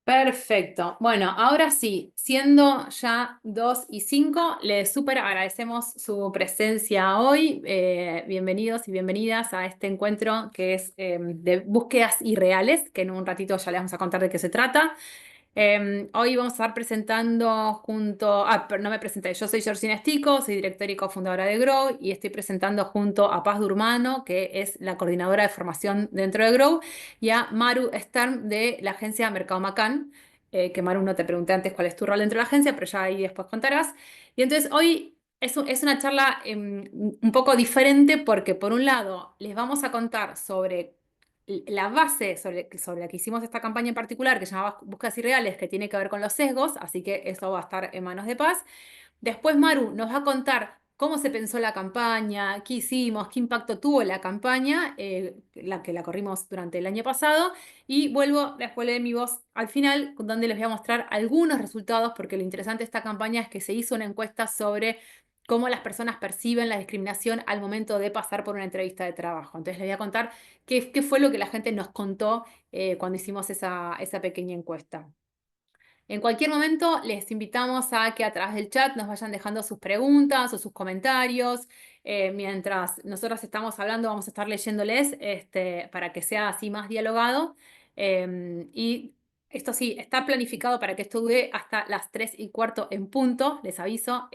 Perfecto. Bueno, ahora sí, siendo ya 2:05, les súper agradecemos su presencia hoy. Bienvenidos y bienvenidas a este encuentro que es de búsquedas irreales, que en un ratito ya les vamos a contar de qué se trata. Hoy vamos a estar presentando junto, pero no me presenté, yo soy Georgina Estico, soy directora y cofundadora de Grow y estoy presentando junto a Paz Durmano, que es la coordinadora de formación dentro de Grow, y a Maru Stern de la agencia Mercado Macán, que Maru, no te pregunté antes cuál es tu rol dentro de la agencia, pero ya ahí después contarás. Y entonces hoy es una charla un poco diferente porque por un lado les vamos a contar sobre la base sobre la que hicimos esta campaña en particular, que se llamaba Búsquedas Irreales, que tiene que ver con los sesgos, así que eso va a estar en manos de Paz. Después Maru nos va a contar cómo se pensó la campaña, qué hicimos, qué impacto tuvo la campaña, la que la corrimos durante el año pasado. Y vuelvo después de mi voz al final, donde les voy a mostrar algunos resultados, porque lo interesante de esta campaña es que se hizo una encuesta sobre cómo las personas perciben la discriminación al momento de pasar por una entrevista de trabajo. Entonces les voy a contar qué fue lo que la gente nos contó cuando hicimos esa pequeña encuesta. En cualquier momento les invitamos a que a través del chat nos vayan dejando sus preguntas o sus comentarios. Mientras nosotros estamos hablando, vamos a estar leyéndoles para que sea así más dialogado. Y esto sí, está planificado para que esto dure hasta las 3:15 en punto, les aviso,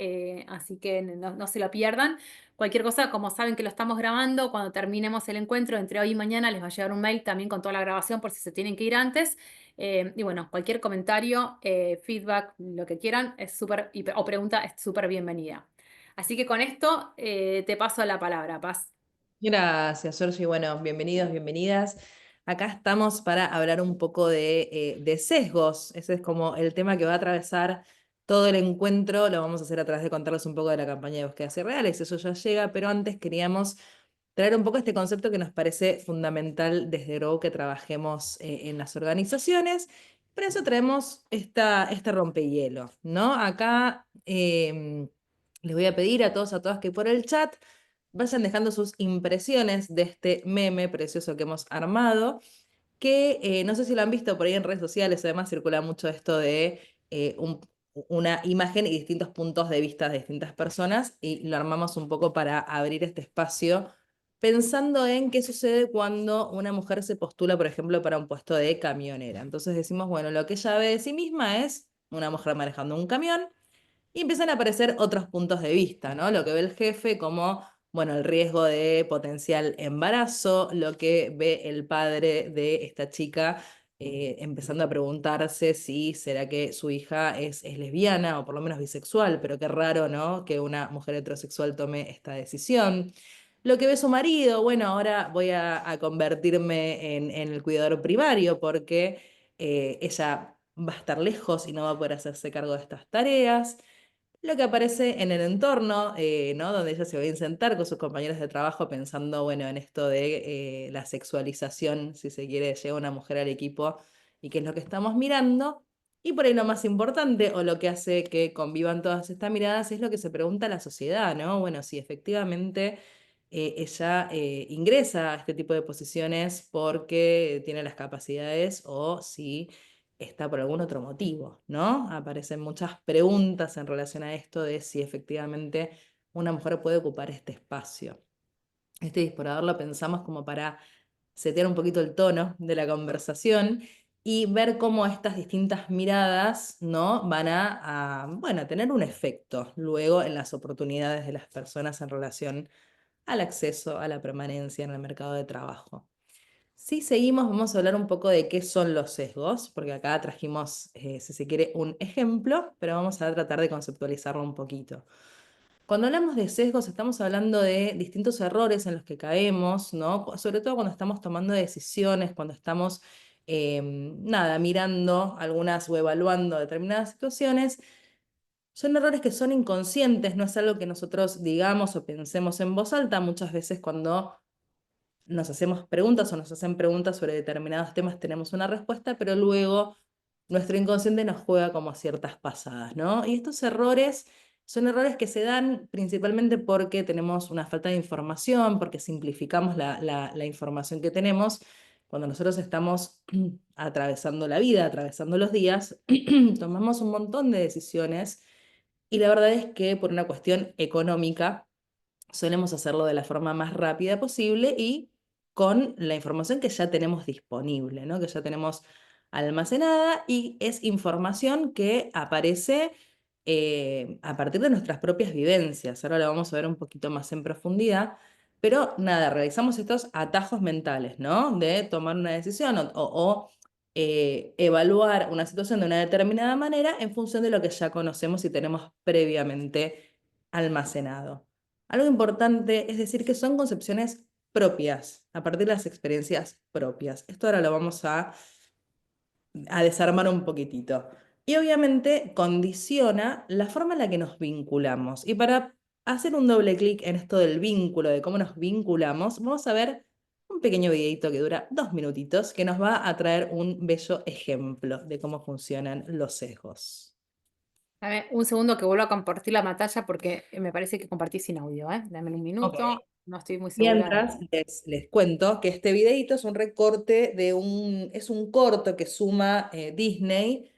así que no se lo pierdan. Cualquier cosa, como saben que lo estamos grabando, cuando terminemos el encuentro, entre hoy y mañana, les va a llegar un mail también con toda la grabación por si se tienen que ir antes. Y bueno, cualquier comentario, feedback, lo que quieran, es súper, o pregunta, es súper bienvenida. Así que con esto te paso la palabra, Paz. Gracias, Georgie. Bueno, bienvenidos, bienvenidas. Acá estamos para hablar un poco de sesgos. Ese es como el tema que va a atravesar todo el encuentro. Lo vamos a hacer a través de contarles un poco de la campaña de búsquedas irreales. Eso ya llega, pero antes queríamos traer un poco este concepto que nos parece fundamental desde Grow que trabajemos en las organizaciones. Por eso traemos este rompehielo, ¿no? Acá les voy a pedir a todos, a todas que por el chat vayan dejando sus impresiones de este meme precioso que hemos armado, que no sé si lo han visto por ahí en redes sociales, además circula mucho esto de una imagen y distintos puntos de vista de distintas personas, y lo armamos un poco para abrir este espacio, pensando en qué sucede cuando una mujer se postula, por ejemplo, para un puesto de camionera. Entonces decimos, bueno, lo que ella ve de sí misma es una mujer manejando un camión, y empiezan a aparecer otros puntos de vista, ¿no? Lo que ve el jefe como, bueno, el riesgo de potencial embarazo, lo que ve el padre de esta chica, empezando a preguntarse si será que su hija es lesbiana o por lo menos bisexual, pero qué raro, ¿no? Que una mujer heterosexual tome esta decisión. Lo que ve su marido, bueno, ahora voy a convertirme en el cuidador primario porque ella va a estar lejos y no va a poder hacerse cargo de estas tareas. Lo que aparece en el entorno, ¿no? Donde ella se va a sentar con sus compañeros de trabajo pensando, bueno, en esto de la sexualización, si se quiere, llega una mujer al equipo y qué es lo que estamos mirando. Y por ahí lo más importante, o lo que hace que convivan todas estas miradas, es lo que se pregunta la sociedad, ¿no? Bueno, si efectivamente ella ingresa a este tipo de posiciones porque tiene las capacidades o si está por algún otro motivo, ¿no? Aparecen muchas preguntas en relación a esto de si efectivamente una mujer puede ocupar este espacio. Este disparador lo pensamos como para setear un poquito el tono de la conversación y ver cómo estas distintas miradas, ¿no? van bueno, a tener un efecto luego en las oportunidades de las personas en relación al acceso a la permanencia en el mercado de trabajo. Si seguimos, vamos a hablar un poco de qué son los sesgos, porque acá trajimos, si se quiere, un ejemplo, pero vamos a tratar de conceptualizarlo un poquito. Cuando hablamos de sesgos, estamos hablando de distintos errores en los que caemos, ¿no? Sobre todo cuando estamos tomando decisiones, cuando estamos, nada, mirando algunas o evaluando determinadas situaciones. Son errores que son inconscientes, no es algo que nosotros digamos o pensemos en voz alta. Muchas veces cuando nos hacemos preguntas o nos hacen preguntas sobre determinados temas, tenemos una respuesta, pero luego nuestro inconsciente nos juega como ciertas pasadas, ¿no? Y estos errores son errores que se dan principalmente porque tenemos una falta de información, porque simplificamos la información que tenemos, cuando nosotros estamos atravesando la vida, atravesando los días, tomamos un montón de decisiones y la verdad es que por una cuestión económica solemos hacerlo de la forma más rápida posible y con la información que ya tenemos disponible, ¿no? Que ya tenemos almacenada y es información que aparece a partir de nuestras propias vivencias. Ahora lo vamos a ver un poquito más en profundidad. Pero nada, realizamos estos atajos mentales, ¿no? De tomar una decisión o evaluar una situación de una determinada manera en función de lo que ya conocemos y tenemos previamente almacenado. Algo importante es decir que son concepciones propias, a partir de las experiencias propias. Esto ahora lo vamos a desarmar un poquitito. Y obviamente condiciona la forma en la que nos vinculamos. Y para hacer un doble clic en esto del vínculo, de cómo nos vinculamos, vamos a ver un pequeño videito que dura 2 minutitos que nos va a traer un bello ejemplo de cómo funcionan los sesgos. Dame un segundo que vuelvo a compartir la pantalla porque me parece que compartí sin audio, ¿eh? Dame un Ok. minuto, no estoy muy segura. Mientras les cuento que este videito es un recorte es un corto que suma Disney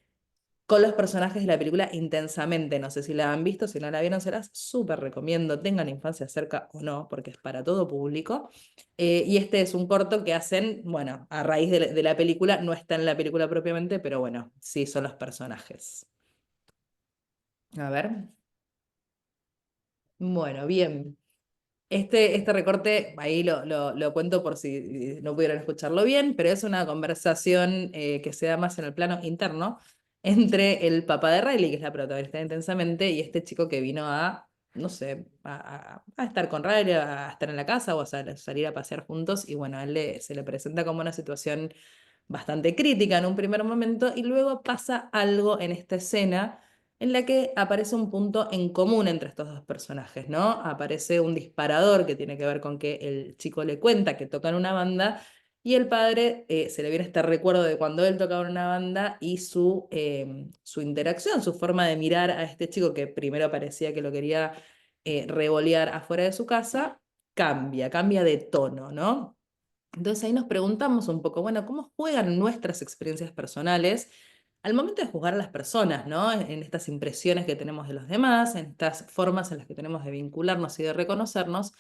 con los personajes de la película Intensamente. No sé si la han visto, si no la vieron, se las súper recomiendo, tengan infancia cerca o no, porque es para todo público. Y este es un corto que hacen, bueno, a raíz de la película, no está en la película propiamente, pero bueno, sí son los personajes. A ver. Bueno, bien. Este recorte, ahí lo cuento por si no pudieron escucharlo bien, pero es una conversación que se da más en el plano interno entre el papá de Riley, que es la protagonista de Intensamente, y este chico que vino a, no sé, a estar con Riley, a estar en la casa o a salir a pasear juntos, y bueno, a él se le presenta como una situación bastante crítica en un primer momento, y luego pasa algo en esta escena en la que aparece un punto en común entre estos dos personajes, ¿no? Aparece un disparador que tiene que ver con que el chico le cuenta que toca en una banda y el padre se le viene este recuerdo de cuando él tocaba en una banda y su interacción, su forma de mirar a este chico que primero parecía que lo quería revolear afuera de su casa, cambia de tono, ¿no? Entonces ahí nos preguntamos un poco, bueno, ¿cómo juegan nuestras experiencias personales al momento de juzgar a las personas, ¿no? En estas impresiones que tenemos de los demás, en estas formas en las que tenemos de vincularnos y de reconocernos.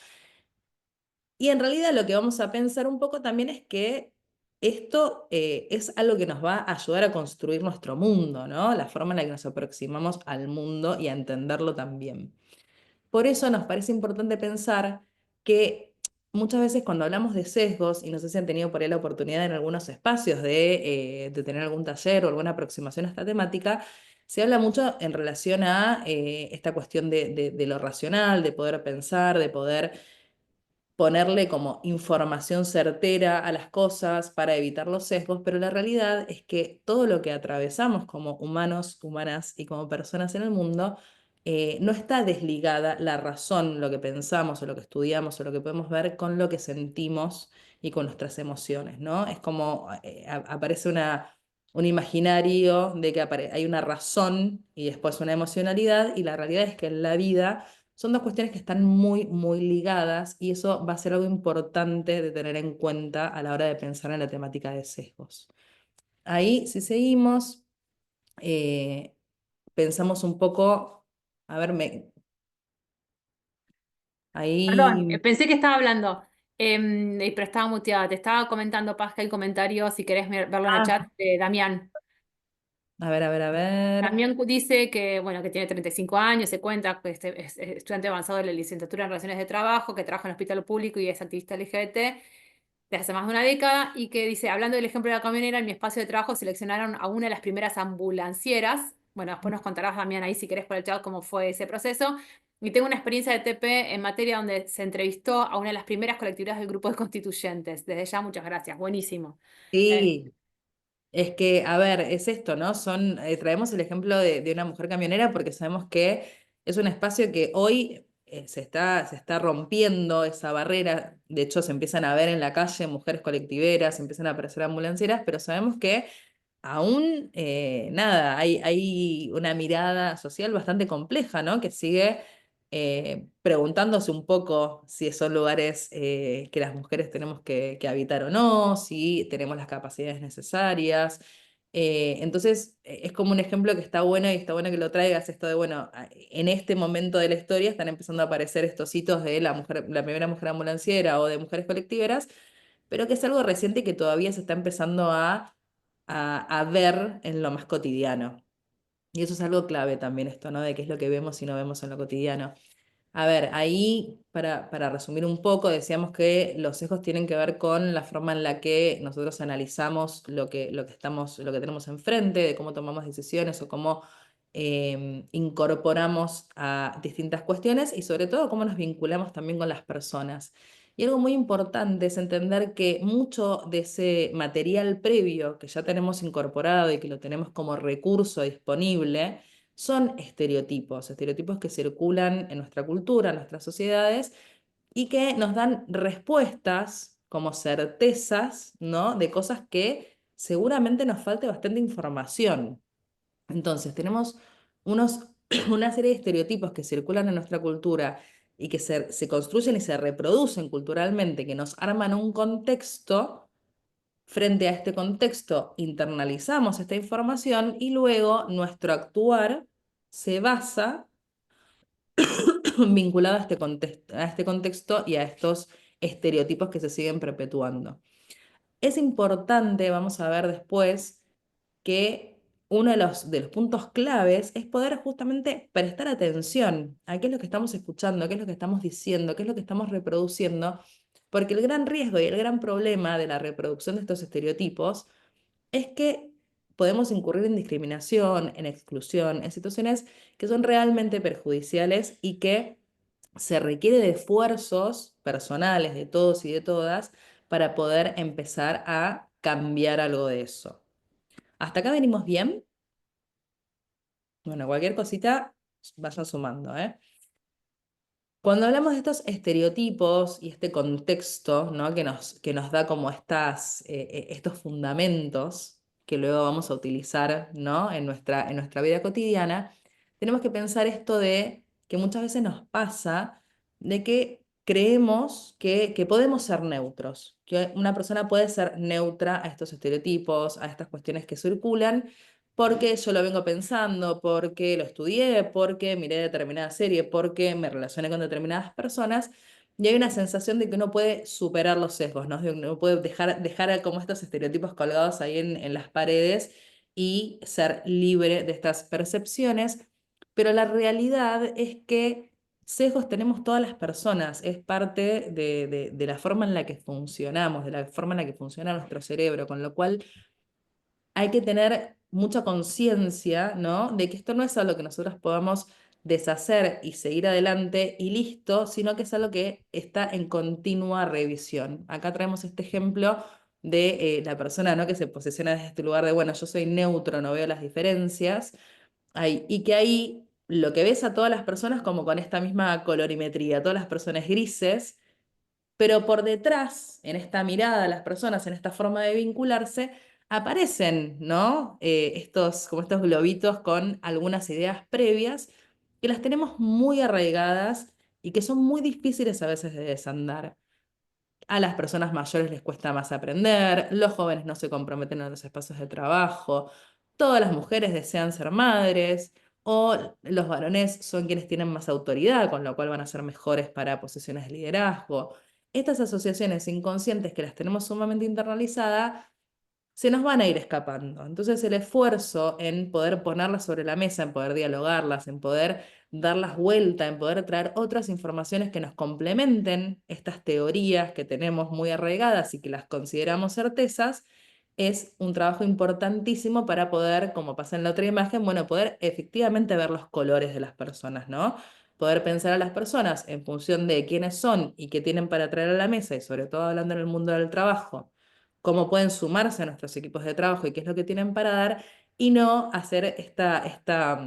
Y en realidad lo que vamos a pensar un poco también es que esto es algo que nos va a ayudar a construir nuestro mundo, ¿no? La forma en la que nos aproximamos al mundo y a entenderlo también. Por eso nos parece importante pensar que muchas veces cuando hablamos de sesgos, y no sé si han tenido por ahí la oportunidad en algunos espacios de tener algún taller o alguna aproximación a esta temática, se habla mucho en relación a esta cuestión de lo racional, de poder pensar, de poder ponerle como información certera a las cosas para evitar los sesgos, pero la realidad es que todo lo que atravesamos como humanos, humanas y como personas en el mundo, no está desligada la razón, lo que pensamos o lo que estudiamos o lo que podemos ver con lo que sentimos y con nuestras emociones, ¿no? Es como aparece un imaginario de que hay una razón y después una emocionalidad y la realidad es que en la vida son dos cuestiones que están muy, muy ligadas y eso va a ser algo importante de tener en cuenta a la hora de pensar en la temática de sesgos. Ahí, si seguimos, eh, pensamos un poco, a ver, Perdón, ahí, pensé que estaba hablando, pero estaba muteada. Te estaba comentando, Paz, que hay comentario, si querés verlo en el ah, chat, de Damián. a ver, a ver, a ver. También dice que, bueno, que tiene 35 años, se cuenta que es estudiante avanzado de la licenciatura en Relaciones de Trabajo, que trabaja en el hospital público y es activista LGBT desde hace más de una década, y que dice, hablando del ejemplo de la camionera, en mi espacio de trabajo seleccionaron a una de las primeras ambulancieras. Bueno, después nos contarás, Damián, ahí si querés por el chat cómo fue ese proceso. Y tengo una experiencia de TP en materia donde se entrevistó a una de las primeras colectividades del grupo de constituyentes. Desde ya, muchas gracias. Buenísimo. Eh, Sí, es que, a ver, es esto, ¿no? Traemos el ejemplo de una mujer camionera porque sabemos que es un espacio que hoy se está rompiendo esa barrera. De hecho, se empiezan a ver en la calle mujeres colectiveras, se empiezan a aparecer ambulancieras, pero sabemos que aún, nada, hay una mirada social bastante compleja, ¿no? Que sigue preguntándose un poco si son lugares que las mujeres tenemos que habitar o no, si tenemos las capacidades necesarias. Entonces, es como un ejemplo que está bueno y está bueno que lo traigas, esto de, bueno, en este momento de la historia están empezando a aparecer estos hitos de la mujer, la primera mujer ambulanciera o de mujeres colectiveras, pero que es algo reciente y que todavía se está empezando a ver en lo más cotidiano. Y eso es algo clave también, esto, ¿no? De qué es lo que vemos y no vemos en lo cotidiano. A ver, ahí, para resumir un poco, decíamos que los sesgos tienen que ver con la forma en la que nosotros analizamos lo que tenemos enfrente, de cómo tomamos decisiones o cómo incorporamos a distintas cuestiones y sobre todo cómo nos vinculamos también con las personas. Y algo muy importante es entender que mucho de ese material previo que ya tenemos incorporado y que lo tenemos como recurso disponible, son estereotipos, estereotipos que circulan en nuestra cultura, en nuestras sociedades, y que nos dan respuestas como certezas, ¿no? De cosas que seguramente nos falte bastante información. Entonces, tenemos unos, una serie de estereotipos que circulan en nuestra cultura y que se construyen y se reproducen culturalmente, que nos arman un contexto. Frente a este contexto, internalizamos esta información y luego nuestro actuar se basa vinculado a este contexto y a estos estereotipos que se siguen perpetuando. Es importante, vamos a ver después, que uno de los puntos claves es poder justamente prestar atención a qué es lo que estamos escuchando, qué es lo que estamos diciendo, qué es lo que estamos reproduciendo, porque el gran riesgo y el gran problema de la reproducción de estos estereotipos es que podemos incurrir en discriminación, en exclusión, en situaciones que son realmente perjudiciales y que se requiere de esfuerzos personales de todos y de todas para poder empezar a cambiar algo de eso. ¿Hasta acá venimos bien? Bueno, cualquier cosita vayan sumando, ¿eh? Cuando hablamos de estos estereotipos y este contexto, ¿no? que nos da como estos fundamentos que luego vamos a utilizar, ¿no? en nuestra vida cotidiana, tenemos que pensar esto de que muchas veces nos pasa de que creemos que podemos ser neutros, que una persona puede ser neutra a estos estereotipos, a estas cuestiones que circulan, porque yo lo vengo pensando, porque lo estudié, porque miré determinada serie, porque me relacioné con determinadas personas, y hay una sensación de que uno puede superar los sesgos, ¿no? De que uno puede dejar como estos estereotipos colgados ahí en las paredes y ser libre de estas percepciones, pero la realidad es que sesgos tenemos todas las personas, es parte de la forma en la que funcionamos, de la forma en la que funciona nuestro cerebro, con lo cual hay que tener mucha conciencia, ¿no? De que esto no es algo que nosotros podamos deshacer y seguir adelante y listo, sino que es algo que está en continua revisión. Acá traemos este ejemplo de la persona, ¿no? que se posiciona desde este lugar de, bueno, yo soy neutro, no veo las diferencias, y que ahí lo que ves a todas las personas como con esta misma colorimetría, todas las personas grises, pero por detrás, en esta mirada de las personas, en esta forma de vincularse, aparecen, ¿no? Como estos globitos con algunas ideas previas que las tenemos muy arraigadas y que son muy difíciles a veces de desandar. A las personas mayores les cuesta más aprender, los jóvenes no se comprometen en los espacios de trabajo, todas las mujeres desean ser madres, o los varones son quienes tienen más autoridad, con lo cual van a ser mejores para posiciones de liderazgo. Estas asociaciones inconscientes que las tenemos sumamente internalizadas se nos van a ir escapando. Entonces el esfuerzo en poder ponerlas sobre la mesa, en poder dialogarlas, en poder darlas vuelta, en poder traer otras informaciones que nos complementen estas teorías que tenemos muy arraigadas y que las consideramos certezas, es un trabajo importantísimo para poder, como pasa en la otra imagen, bueno, poder efectivamente ver los colores de las personas, ¿no? Poder pensar a las personas en función de quiénes son y qué tienen para traer a la mesa, y sobre todo hablando en el mundo del trabajo, cómo pueden sumarse a nuestros equipos de trabajo y qué es lo que tienen para dar, y no hacer esta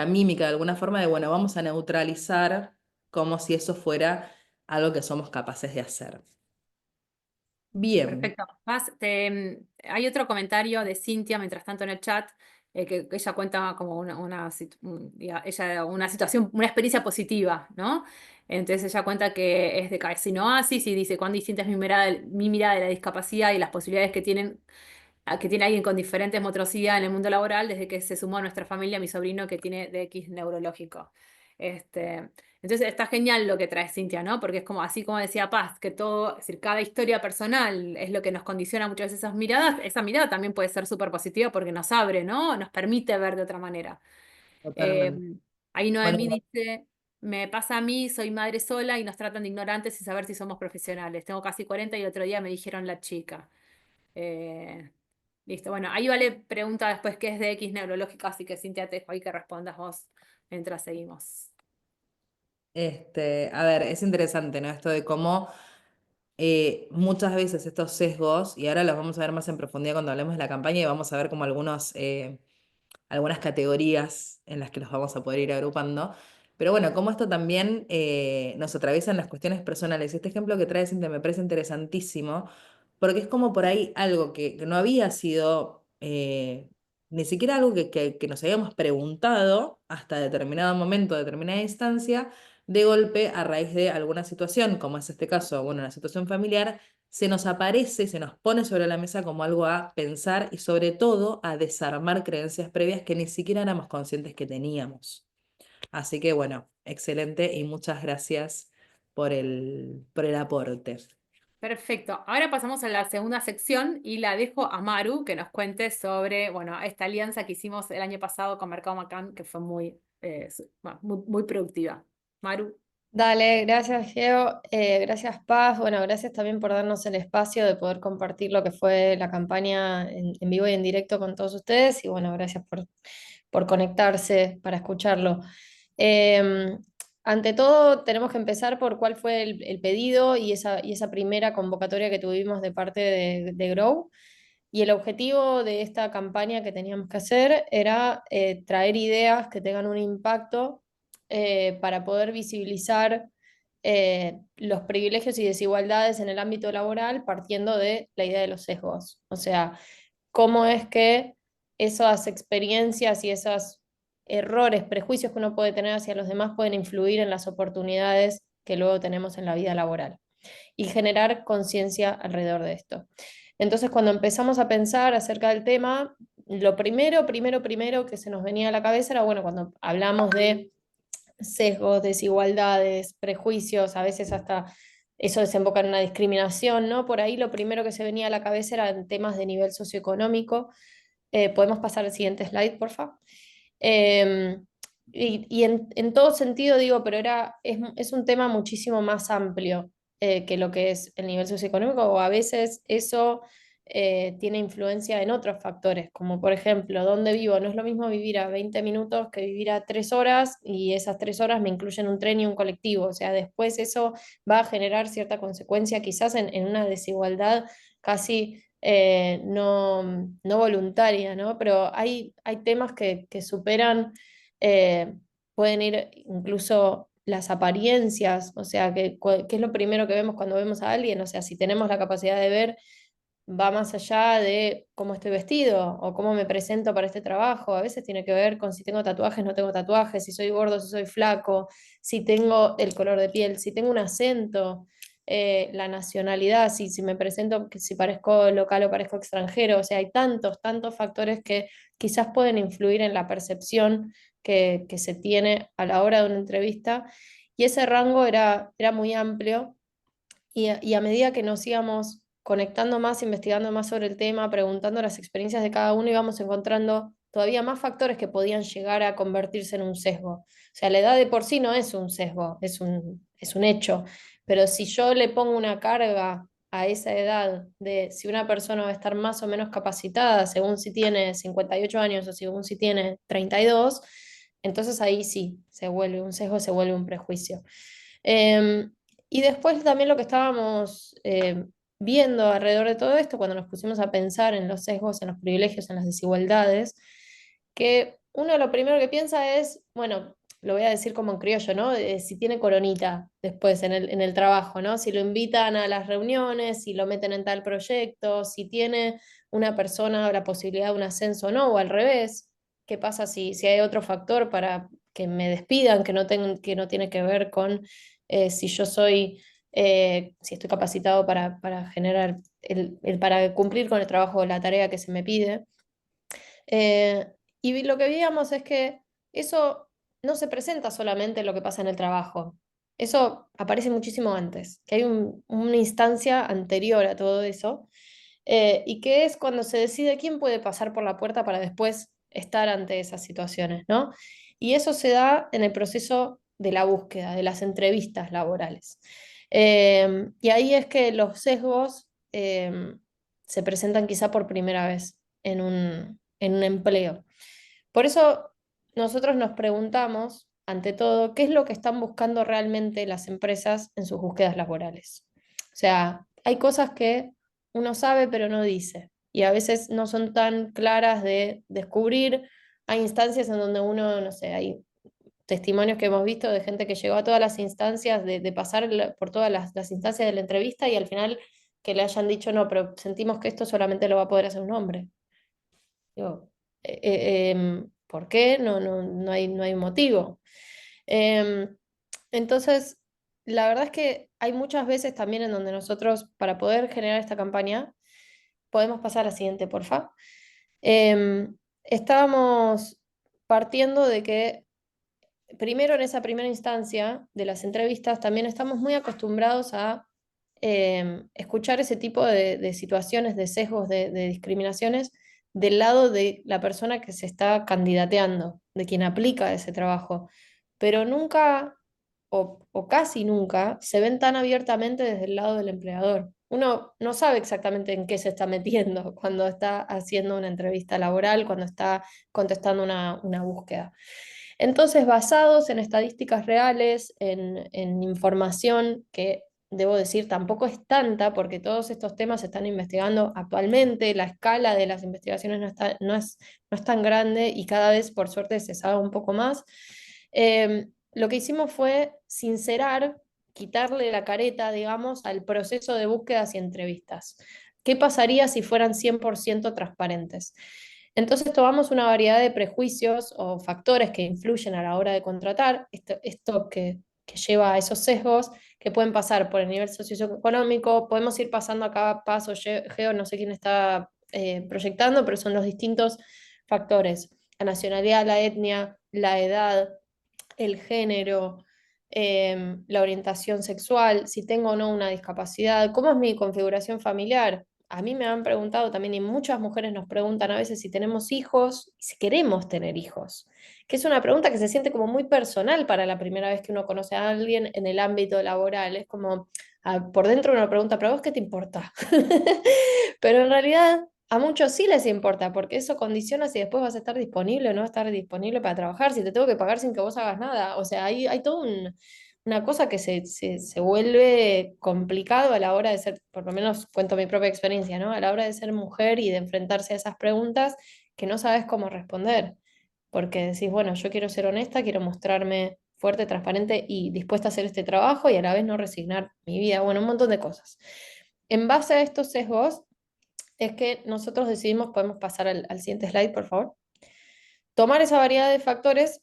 mímica de alguna forma de, bueno, vamos a neutralizar como si eso fuera algo que somos capaces de hacer. Bien. Perfecto. Hay otro comentario de Cintia, mientras tanto en el chat, que ella cuenta como una situación, una experiencia positiva, ¿no? Entonces ella cuenta que es de Carcinoasis y dice, cuán distinta es mi mirada de la discapacidad y las posibilidades que tiene alguien con diferentes motricidades en el mundo laboral desde que se sumó a nuestra familia mi sobrino que tiene DX neurológico. Este, entonces está genial lo que trae Cintia, ¿no? Porque es como, así como decía Paz, que todo, es decir, cada historia personal es lo que nos condiciona muchas veces esas miradas, esa mirada también puede ser súper positiva porque nos abre, ¿no? Nos permite ver de otra manera. Eh, Totalmente. ahí Bueno, Noemí dice, me pasa a mí, soy madre sola y nos tratan de ignorantes sin saber si somos profesionales. Tengo casi 40 y el otro día me dijeron la chica. Eh, listo, bueno, ahí Vale pregunta después qué es de X neurológico, así que Cintia te dejo ahí que respondas vos mientras seguimos. a ver, es interesante, ¿no? Esto de cómo muchas veces estos sesgos, y ahora los vamos a ver más en profundidad cuando hablemos de la campaña y vamos a ver como algunas categorías en las que los vamos a poder ir agrupando. Pero bueno, cómo esto también nos atraviesa en las cuestiones personales. Este ejemplo que trae Cintia me parece interesantísimo, porque es como por ahí algo que no había sido ni siquiera algo que nos habíamos preguntado hasta determinado momento, determinada instancia, de golpe, a raíz de alguna situación, como es este caso, bueno, una situación familiar, se nos aparece, se nos pone sobre la mesa como algo a pensar y sobre todo a desarmar creencias previas que ni siquiera éramos conscientes que teníamos. Así que bueno, excelente y muchas gracias por el aporte. Perfecto, ahora pasamos a la segunda sección y la dejo a Maru que nos cuente sobre, bueno, esta alianza que hicimos el año pasado con Mercado Macán, que fue bueno, muy productiva. Maru. Dale, gracias Geo, gracias Paz, bueno, gracias también por darnos el espacio de poder compartir lo que fue la campaña en vivo y en directo con todos ustedes y bueno, gracias por conectarse para escucharlo. Eh, Ante todo, tenemos que empezar por cuál fue el pedido y esa primera convocatoria que tuvimos de parte de Grow. Y el objetivo de esta campaña que teníamos que hacer era traer ideas que tengan un impacto para poder visibilizar los privilegios y desigualdades en el ámbito laboral partiendo de la idea de los sesgos. O sea, cómo es que esas experiencias y esos errores, prejuicios que uno puede tener hacia los demás pueden influir en las oportunidades que luego tenemos en la vida laboral y generar conciencia alrededor de esto. Entonces, cuando empezamos a pensar acerca del tema, lo primero que se nos venía a la cabeza era, bueno, cuando hablamos de sesgos, desigualdades, prejuicios, a veces hasta eso desemboca en una discriminación, ¿no? Por ahí lo primero que se venía a la cabeza eran temas de nivel socioeconómico. ¿Podemos pasar al siguiente slide, por favor? Eh, y en todo sentido digo, pero es un tema muchísimo más amplio que lo que es el nivel socioeconómico, o a veces eso tiene influencia en otros factores, como por ejemplo, ¿dónde vivo? No es lo mismo vivir a 20 minutos que vivir a 3 horas y esas 3 horas me incluyen un tren y un colectivo, o sea, después eso va a generar cierta consecuencia quizás en una desigualdad casi no voluntaria, ¿no? Pero hay temas que superan, eh, pueden ir incluso las apariencias, o sea, ¿qué es lo primero que vemos cuando vemos a alguien? O sea, si tenemos la capacidad de ver, va más allá de cómo estoy vestido o cómo me presento para este trabajo. A veces tiene que ver con si tengo tatuajes, no tengo tatuajes, si soy gordo, si soy flaco, si tengo el color de piel, si tengo un acento, la nacionalidad, si me presento, si parezco local o parezco extranjero. O sea, hay tantos factores que quizás pueden influir en la percepción que se tiene a la hora de una entrevista. Y ese rango era muy amplio y a medida que nos íbamos conectando más, investigando más sobre el tema, preguntando las experiencias de cada uno, íbamos encontrando todavía más factores que podían llegar a convertirse en un sesgo. O sea, la edad de por sí no es un sesgo, es un hecho. Pero si yo le pongo una carga a esa edad de si una persona va a estar más o menos capacitada según si tiene 58 años o según si tiene 32, entonces ahí sí se vuelve un sesgo, se vuelve un prejuicio. Em, y después también lo que estábamos viendo alrededor de todo esto, cuando nos pusimos a pensar en los sesgos, en los privilegios, en las desigualdades, que uno lo primero que piensa es, bueno, lo voy a decir como en criollo, ¿no? Si tiene coronita después en el trabajo, ¿no? Si lo invitan a las reuniones, si lo meten en tal proyecto, si tiene una persona la posibilidad de un ascenso o no, o al revés. qué pasa si hay otro factor para que me despidan, que no tiene que ver con si yo soy, si estoy capacitado para generar, para cumplir con el trabajo o la tarea que se me pide. Eh, y lo que veíamos es que eso no se presenta solamente en lo que pasa en el trabajo. Eso aparece muchísimo antes, que hay una instancia anterior a todo eso, y que es cuando se decide quién puede pasar por la puerta para después estar ante esas situaciones, ¿no? Y eso se da en el proceso de la búsqueda, de las entrevistas laborales. Y ahí es que los sesgos se presentan quizá por primera vez en un empleo. Por eso nosotros nos preguntamos, ante todo, qué es lo que están buscando realmente las empresas en sus búsquedas laborales. O sea, hay cosas que uno sabe pero no dice y a veces no son tan claras de descubrir. Hay instancias en donde uno, no sé, hay testimonios que hemos visto de gente que llegó a todas las instancias, de pasar por todas las instancias de la entrevista y al final que le hayan dicho, no, pero sentimos que esto solamente lo va a poder hacer un hombre. Digo, ¿por qué? No hay motivo. Em, entonces, la verdad es que hay muchas veces también en donde nosotros, para poder generar esta campaña, podemos pasar a la siguiente, porfa. Estábamos partiendo de que primero en esa primera instancia de las entrevistas también estamos muy acostumbrados a escuchar ese tipo de situaciones, de sesgos, de discriminaciones del lado de la persona que se está candidateando, de quien aplica ese trabajo, pero nunca o casi nunca se ven tan abiertamente desde el lado del empleador. Uno no sabe exactamente en qué se está metiendo cuando está haciendo una entrevista laboral, cuando está contestando una búsqueda. Entonces, basados en estadísticas reales, en información que debo decir tampoco es tanta, porque todos estos temas se están investigando actualmente, la escala de las investigaciones no es tan grande y cada vez, por suerte, se sabe un poco más. Lo que hicimos fue sincerar, quitarle la careta, digamos, al proceso de búsquedas y entrevistas. ¿Qué pasaría si fueran 100% transparentes? Entonces tomamos una variedad de prejuicios o factores que influyen a la hora de contratar, esto que lleva a esos sesgos, que pueden pasar por el nivel socioeconómico, podemos ir pasando a cada paso, Geo, no sé quién está proyectando, pero son los distintos factores, la nacionalidad, la etnia, la edad, el género, la orientación sexual, si tengo o no una discapacidad, cómo es mi configuración familiar. A mí me han preguntado también, y muchas mujeres nos preguntan a veces si tenemos hijos, si queremos tener hijos, que es una pregunta que se siente como muy personal para la primera vez que uno conoce a alguien en el ámbito laboral. Es como, por dentro uno pregunta, ¿pero a vos qué te importa? Pero en realidad a muchos sí les importa, porque eso condiciona si después vas a estar disponible o no vas a estar disponible para trabajar, si te tengo que pagar sin que vos hagas nada. O sea, hay toda una cosa que se vuelve complicado a la hora de ser, por lo menos cuento mi propia experiencia, ¿no? A la hora de ser mujer y de enfrentarse a esas preguntas que no sabes cómo responder. Porque decís, bueno, yo quiero ser honesta, quiero mostrarme fuerte, transparente y dispuesta a hacer este trabajo y a la vez no resignar mi vida. Bueno, un montón de cosas. En base a estos sesgos, es que nosotros decidimos, podemos pasar al siguiente slide, por favor, tomar esa variedad de factores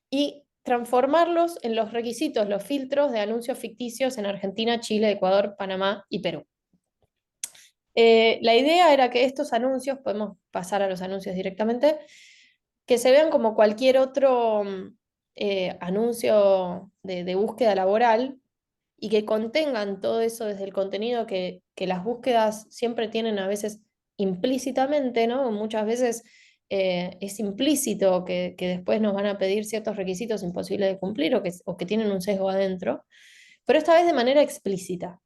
y transformarlos en los requisitos, los filtros de anuncios ficticios en Argentina, Chile, Ecuador, Panamá y Perú. La idea era que estos anuncios, podemos pasar a los anuncios directamente, que se vean como cualquier otro anuncio de búsqueda laboral y que contengan todo eso desde el contenido que las búsquedas siempre tienen a veces implícitamente, ¿no? Muchas veces es implícito que después nos van a pedir ciertos requisitos imposibles de cumplir o que tienen un sesgo adentro, pero esta vez de manera explícita.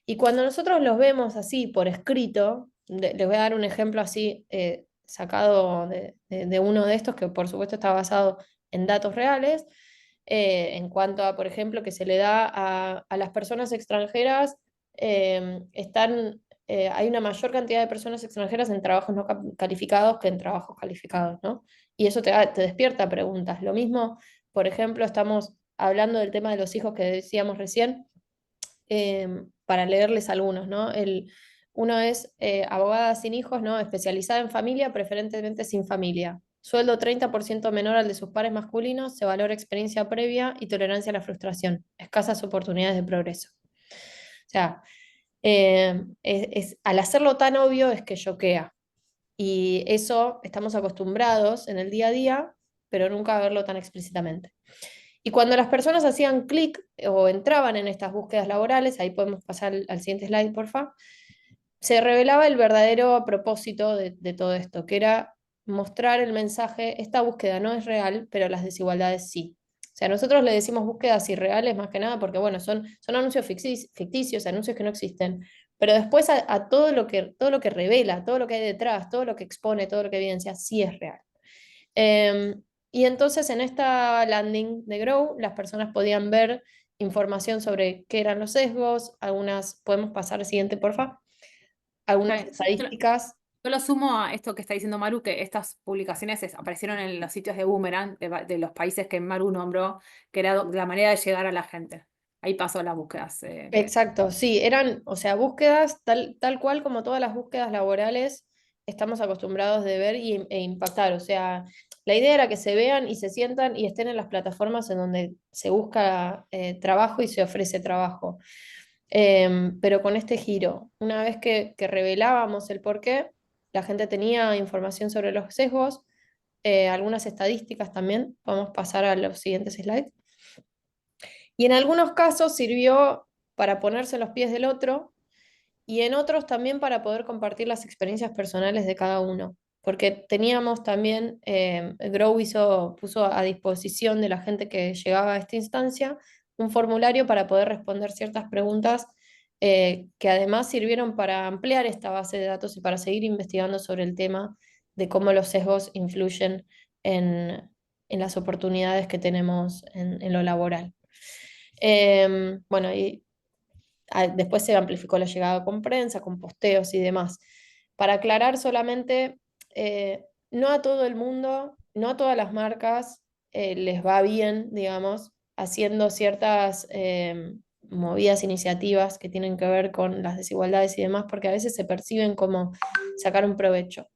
Y cuando nosotros los vemos así por escrito, les voy a dar un ejemplo así sacado de uno de estos que por supuesto está basado en datos reales, en cuanto a, por ejemplo, que se le da a las personas extranjeras, hay una mayor cantidad de personas extranjeras en trabajos no calificados que en trabajos calificados, ¿no? Y eso te despierta preguntas. Lo mismo, por ejemplo, estamos hablando del tema de los hijos que decíamos recién, para leerles algunos, ¿no? Uno es abogada sin hijos, ¿no? Especializada en familia, preferentemente sin familia. sueldo 30% menor al de sus pares masculinos, se valora experiencia previa y tolerancia a la frustración, escasas oportunidades de progreso. O sea, al hacerlo tan obvio es que choquea. Y eso estamos acostumbrados en el día a día, pero nunca a verlo tan explícitamente. Y cuando las personas hacían clic o entraban en estas búsquedas laborales, ahí podemos pasar al siguiente slide, porfa, se revelaba el verdadero propósito de todo esto, que era mostrar el mensaje, esta búsqueda no es real, pero las desigualdades sí. O sea, nosotros le decimos búsquedas irreales más que nada porque, bueno, son anuncios ficticios, anuncios que no existen, pero después a todo lo que revela, todo lo que hay detrás, todo lo que expone, todo lo que evidencia, sí es real. Y entonces en esta landing de Grow, las personas podían ver información sobre qué eran los sesgos, algunas, podemos pasar al siguiente, porfa, algunas Okay. estadísticas. Yo lo sumo a esto que está diciendo Maru, que estas publicaciones aparecieron en los sitios de Boomerang, de los países que Maru nombró, que era la manera de llegar a la gente. Ahí pasó las búsquedas. Exacto, sí, eran, o sea, búsquedas tal cual como todas las búsquedas laborales estamos acostumbrados de ver e impactar. O sea, la idea era que se vean y se sientan y estén en las plataformas en donde se busca trabajo y se ofrece trabajo. Pero con este giro, una vez que revelábamos el porqué, la gente tenía información sobre los sesgos, algunas estadísticas también. Vamos a pasar a los siguientes slides. Y en algunos casos sirvió para ponerse en los pies del otro y en otros también para poder compartir las experiencias personales de cada uno. Porque teníamos también, Grow puso a disposición de la gente que llegaba a esta instancia un formulario para poder responder ciertas preguntas que además sirvieron para ampliar esta base de datos y para seguir investigando sobre el tema de cómo los sesgos influyen en las oportunidades que tenemos en lo laboral. Bueno, y después se amplificó la llegada con prensa, con posteos y demás. Para aclarar solamente, no a todo el mundo, no a todas las marcas les va bien, digamos, haciendo ciertas movidas, iniciativas que tienen que ver con las desigualdades y demás, porque a veces se perciben como sacar un provecho.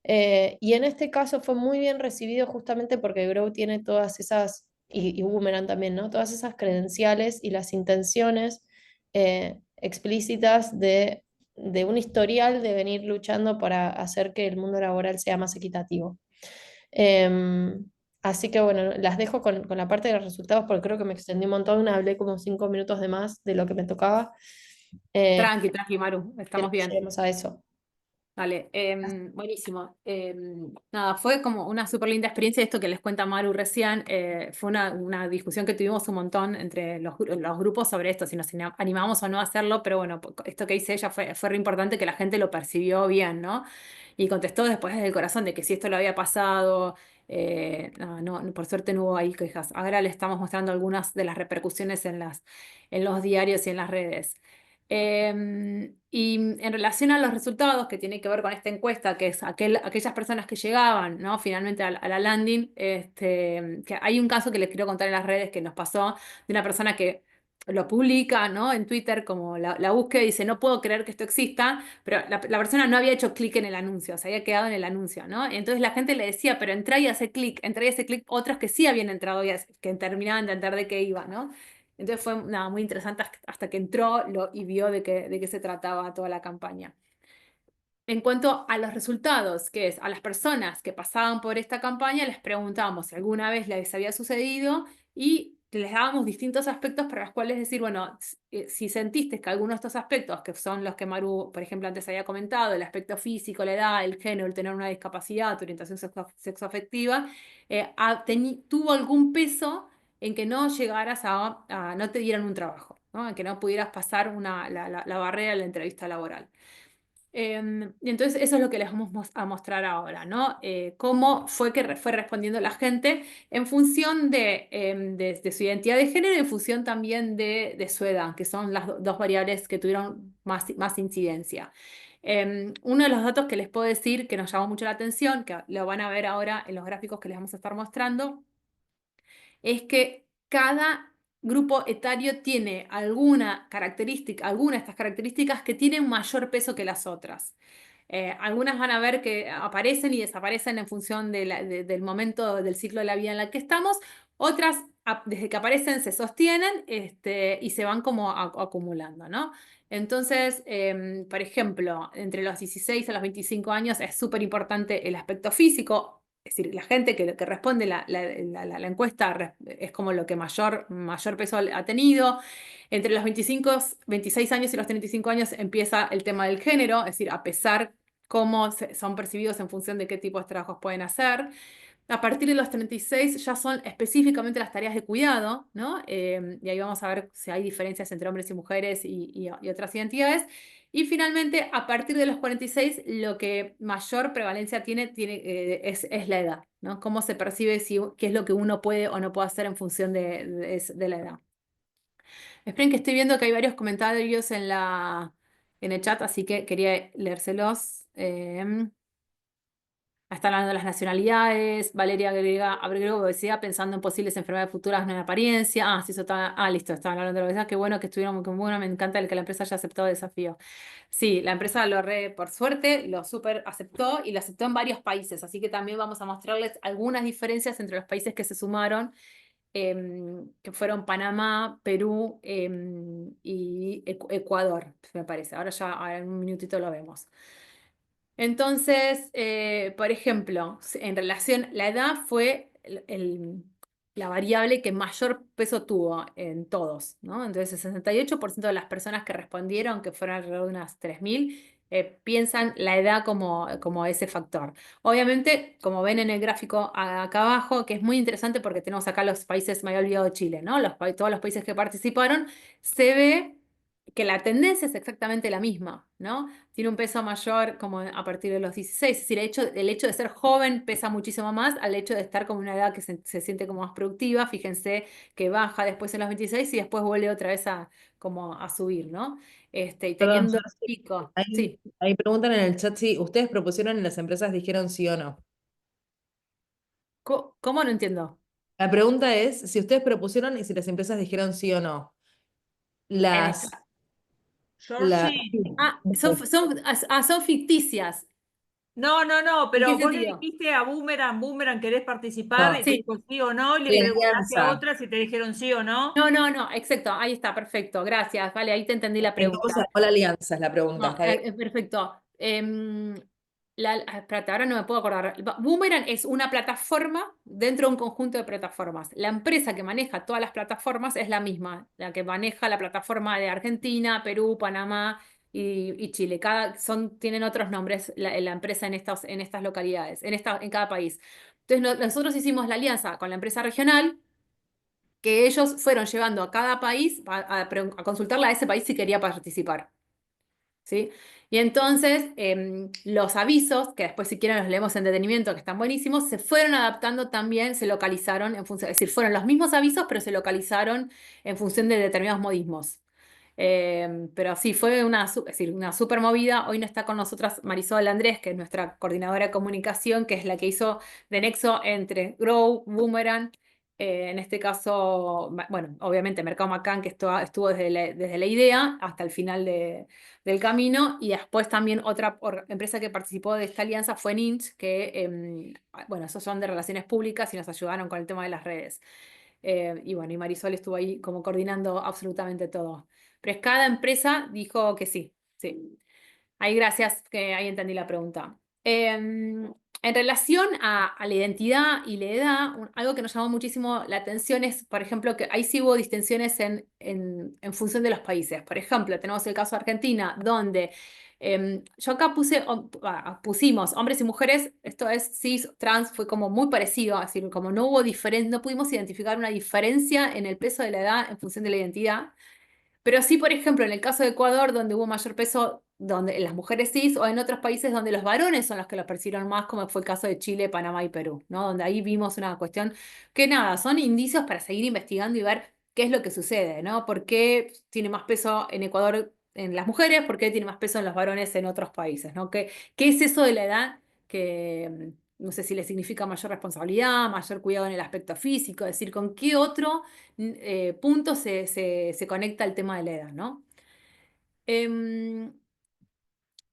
Y en este caso fue muy bien recibido justamente porque Grow tiene todas esas, y Boomerang también, ¿no? Todas esas credenciales y las intenciones explícitas de un historial de venir luchando para hacer que el mundo laboral sea más equitativo. Así que bueno, las dejo con la parte de los resultados porque creo que me extendí un montón, hablé como 5 minutos de más de lo que me tocaba, Tranqui, tranqui, Maru, pero estamos bien. lleguemos a eso. Dale, buenísimo. Nada, fue como una súper linda experiencia esto que les cuenta Maru recién. Fue una discusión que tuvimos un montón entre los grupos sobre esto, si nos animamos o no a hacerlo, pero bueno, esto que dice ella fue re importante que la gente lo percibió bien, ¿no? Y contestó después desde el corazón de que si esto lo había pasado, por suerte no hubo ahí quejas. Ahora le estamos mostrando algunas de las repercusiones en los diarios y en las redes. Y en relación a los resultados que tiene que ver con esta encuesta, que es aquellas personas que llegaban, ¿no? Finalmente a la landing, que hay un caso que les quiero contar en las redes que nos pasó de una persona que lo publica, ¿no? En Twitter como la búsqueda y dice, no puedo creer que esto exista, pero la persona no había hecho clic en el anuncio, se había quedado en el anuncio, ¿no? Y entonces la gente le decía, pero entra y hace clic, otros que sí habían entrado y que terminaban de entender de qué iba, ¿no? Entonces fue nada, muy interesante hasta que entró y vio de qué se trataba toda la campaña. En cuanto a los resultados, que es a las personas que pasaban por esta campaña, les preguntábamos si alguna vez les había sucedido y les dábamos distintos aspectos para los cuales decir, bueno, si sentiste que alguno de estos aspectos, que son los que Maru, por ejemplo, antes había comentado, el aspecto físico, la edad, el género, el tener una discapacidad, tu orientación sexoafectiva, tuvo algún peso en que no llegaras no te dieran un trabajo, ¿no? En que no pudieras pasar la barrera de la entrevista laboral. Y entonces eso es lo que les vamos a mostrar ahora, ¿no? Cómo fue que fue respondiendo la gente en función de su identidad de género y en función también de su edad, que son las dos variables que tuvieron más incidencia. Uno de los datos que les puedo decir que nos llamó mucho la atención, que lo van a ver ahora en los gráficos que les vamos a estar mostrando, es que cada grupo etario tiene alguna característica, alguna de estas características que tienen mayor peso que las otras. Algunas van a ver que aparecen y desaparecen en función del momento del ciclo de la vida en la que estamos. Otras, desde que aparecen, se sostienen y se van como acumulando, ¿no? Entonces, por ejemplo, entre los 16 a los 25 años es súper importante el aspecto físico. Es decir, la gente que responde la encuesta es como lo que mayor peso ha tenido. Entre los 26 años y los 35 años empieza el tema del género, es decir, a pesar cómo son percibidos en función de qué tipo de trabajos pueden hacer. A partir de los 36 ya son específicamente las tareas de cuidado, ¿no? Y ahí vamos a ver si hay diferencias entre hombres y mujeres y otras identidades. Y finalmente, a partir de los 46, lo que mayor prevalencia es la edad, ¿no? Cómo se percibe, qué es lo que uno puede o no puede hacer en función de la edad. Esperen que estoy viendo que hay varios comentarios en el chat, así que quería leérselos. Están hablando de las nacionalidades. Valeria agregó obesidad pensando en posibles enfermedades futuras no en apariencia. Ah, sí, eso está. Ah, listo, estaban hablando de la obesidad. Qué bueno que estuvieron muy bueno. Me encanta el que la empresa haya aceptado el desafío. Sí, la empresa por suerte, lo súper aceptó y lo aceptó en varios países. Así que también vamos a mostrarles algunas diferencias entre los países que se sumaron, que fueron Panamá, Perú, y Ecuador, me parece. Ahora en un minutito lo vemos. Entonces, por ejemplo, en relación, la edad fue la variable que mayor peso tuvo en todos, ¿no? Entonces, el 68% de las personas que respondieron, que fueron alrededor de unas 3.000, piensan la edad como ese factor. Obviamente, como ven en el gráfico acá abajo, que es muy interesante porque tenemos acá los países, me había olvidado Chile, ¿no? Todos los países que participaron, se ve que la tendencia es exactamente la misma, ¿no? Tiene un peso mayor como a partir de los 16. Es decir, el hecho de ser joven pesa muchísimo más al hecho de estar como una edad que se siente como más productiva. Fíjense que baja después en los 26 y después vuelve otra vez como a subir, ¿no? Y Perdón, teniendo pico. Sí. ahí preguntan en el chat si ustedes propusieron y las empresas dijeron sí o no. ¿Cómo no entiendo? La pregunta es si ustedes propusieron y si las empresas dijeron sí o no. En Las, esta. sí, Son ficticias. No, no, no, ¿En qué pero vos le sentido? dijiste a Boomerang, ¿querés participar? Y no, te Sí. dijo sí o no, y le de preguntaste a alianza. otras y te dijeron sí o no. No, no, no, exacto. Ahí está, perfecto. Gracias. Vale, ahí te entendí la ¿En cómo se pregunta. armó la alianza? Es la pregunta, No, ¿está bien? perfecto. Espérate, ahora no me puedo acordar. Boomerang es una plataforma dentro de un conjunto de plataformas. La empresa que maneja todas las plataformas es la misma, la que maneja la plataforma de Argentina, Perú, Panamá y Chile. Tienen otros nombres la empresa en estas localidades, en cada país. Entonces, nosotros hicimos la alianza con la empresa regional, que ellos fueron llevando a cada país a consultarle a ese país si quería participar. ¿Sí? Y entonces los avisos, que después si quieren los leemos en detenimiento, que están buenísimos, se fueron adaptando también, se localizaron en función, es decir, fueron los mismos avisos, pero se localizaron en función de determinados modismos. Pero sí, fue es decir, una súper movida. Hoy no está con nosotras Marisol Andrés, que es nuestra coordinadora de comunicación, que es la que hizo de nexo entre Grow, Boomerang, en este caso, bueno, obviamente Mercado Macán, que estuvo desde la idea hasta el final del camino, y después también otra empresa que participó de esta alianza fue Ninch, que, bueno, esos son de relaciones públicas y nos ayudaron con el tema de las redes. Y bueno, y Marisol estuvo ahí como coordinando absolutamente todo. Pero cada empresa dijo que sí, sí. Ahí gracias, que ahí entendí la pregunta. En relación a la identidad y la edad, algo que nos llamó muchísimo la atención es, por ejemplo, que ahí sí hubo distinciones en función de los países. Por ejemplo, tenemos el caso de Argentina, donde yo acá pusimos hombres y mujeres, esto es cis, trans, fue como muy parecido, es decir, como no hubo no pudimos identificar una diferencia en el peso de la edad en función de la identidad. Pero sí, por ejemplo, en el caso de Ecuador, donde hubo mayor peso, donde en las mujeres cis, o en otros países donde los varones son los que lo percibieron más, como fue el caso de Chile, Panamá y Perú, ¿no? Donde ahí vimos una cuestión que nada, son indicios para seguir investigando y ver qué es lo que sucede, ¿no? ¿Por qué tiene más peso en Ecuador en las mujeres? ¿Por qué tiene más peso en los varones en otros países, ¿no? ¿Qué es eso de la edad que no sé si le significa mayor responsabilidad, mayor cuidado en el aspecto físico? Es decir, ¿con qué otro punto se conecta el tema de la edad, ¿no? Em,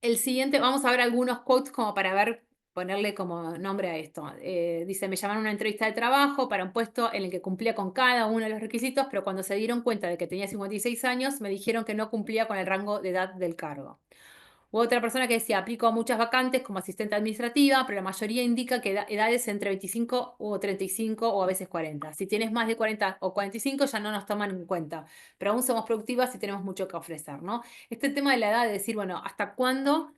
El siguiente, vamos a ver algunos quotes como para ver, ponerle como nombre a esto. Dice, me llamaron a una entrevista de trabajo para un puesto en el que cumplía con cada uno de los requisitos, pero cuando se dieron cuenta de que tenía 56 años, me dijeron que no cumplía con el rango de edad del cargo. U otra persona que decía, aplico a muchas vacantes como asistente administrativa, pero la mayoría indica que edades entre 25 o 35 o a veces 40. Si tienes más de 40 o 45 ya no nos toman en cuenta, pero aún somos productivas y tenemos mucho que ofrecer, ¿no? Este tema de la edad, de decir, bueno, ¿hasta cuándo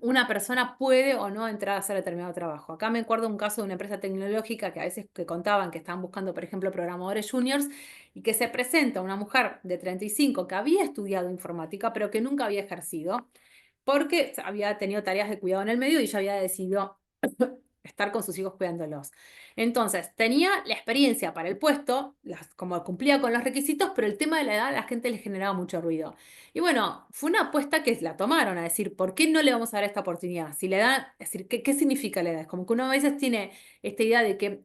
una persona puede o no entrar a hacer determinado trabajo? Acá me acuerdo un caso de una empresa tecnológica que a veces que contaban que estaban buscando, por ejemplo, programadores juniors y que se presenta una mujer de 35 que había estudiado informática, pero que nunca había ejercido, porque había tenido tareas de cuidado en el medio y ya había decidido estar con sus hijos cuidándolos. Entonces, tenía la experiencia para el puesto, como cumplía con los requisitos, pero el tema de la edad a la gente le generaba mucho ruido. Y bueno, fue una apuesta que la tomaron a decir, ¿por qué no le vamos a dar esta oportunidad? Si la edad, es decir, ¿qué significa la edad? Es como que uno a veces tiene esta idea de que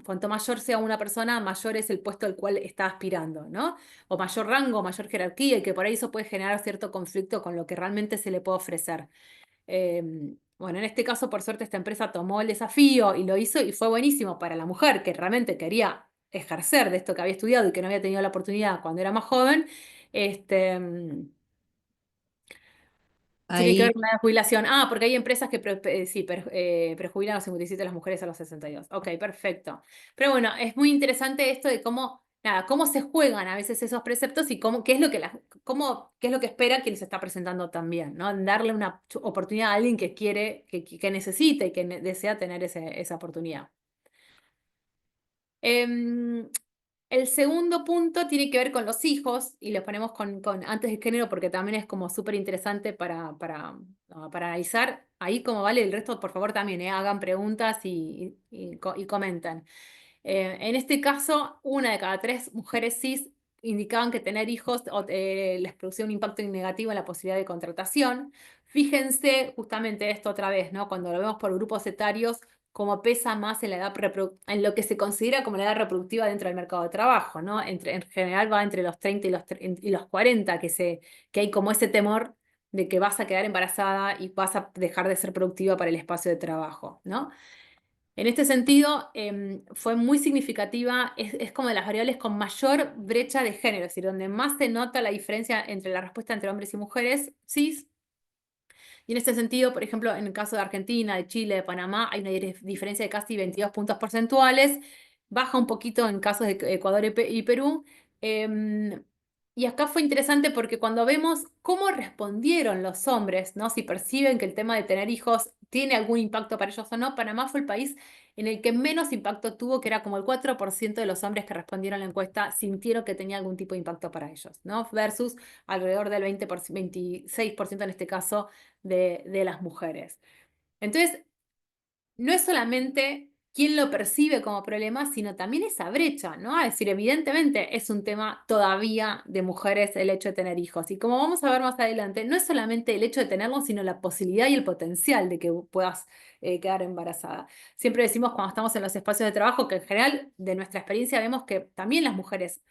cuanto mayor sea una persona, mayor es el puesto al cual está aspirando, ¿no? O mayor rango, mayor jerarquía, y que por ahí eso puede generar cierto conflicto con lo que realmente se le puede ofrecer. Bueno, en este caso, por suerte, esta empresa tomó el desafío y lo hizo y fue buenísimo para la mujer que realmente quería ejercer de esto que había estudiado y que no había tenido la oportunidad cuando era más joven. Este, Tiene que ver Ahí, con la jubilación. Ah, porque hay empresas que sí, prejubilan a los 57 y las mujeres a los 62. Ok, perfecto. Pero bueno, es muy interesante esto de cómo, nada, cómo se juegan a veces esos preceptos y cómo, qué es lo que qué es lo que espera quien se está presentando también, ¿no? Darle una oportunidad a alguien que quiere, que necesita y que desea tener esa oportunidad. Em, el segundo punto tiene que ver con los hijos y los ponemos con antes de género porque también es como súper interesante para analizar. Ahí como vale, el resto por favor también hagan preguntas y comenten. En este caso, una de cada tres mujeres cis indicaban que tener hijos les producía un impacto negativo en la posibilidad de contratación. Fíjense justamente esto otra vez, ¿no? Cuando lo vemos por grupos etarios, cómo pesa más en la edad en lo que se considera como la edad reproductiva dentro del mercado de trabajo, ¿no? En general va entre los 30 y los 40, que hay como ese temor de que vas a quedar embarazada y vas a dejar de ser productiva para el espacio de trabajo, ¿no? En este sentido, fue muy significativa, es como de las variables con mayor brecha de género, es decir, donde más se nota la diferencia entre la respuesta entre hombres y mujeres cis. Y en este sentido, por ejemplo, en el caso de Argentina, de Chile, de Panamá, hay una diferencia de casi 22 puntos porcentuales, baja un poquito en casos de Ecuador y Perú. Em, y acá fue interesante porque cuando vemos cómo respondieron los hombres, ¿no? Si perciben que el tema de tener hijos tiene algún impacto para ellos o no, Panamá fue el país en el que menos impacto tuvo, que era como el 4% de los hombres que respondieron a la encuesta sintieron que tenía algún tipo de impacto para ellos, ¿no? Versus alrededor del 26% en este caso de las mujeres. Entonces, no es solamente quién lo percibe como problema, sino también esa brecha, ¿no? Es decir, evidentemente es un tema todavía de mujeres el hecho de tener hijos. Y como vamos a ver más adelante, no es solamente el hecho de tenerlos, sino la posibilidad y el potencial de que puedas quedar embarazada. Siempre decimos cuando estamos en los espacios de trabajo que en general, de nuestra experiencia, vemos que también las mujeres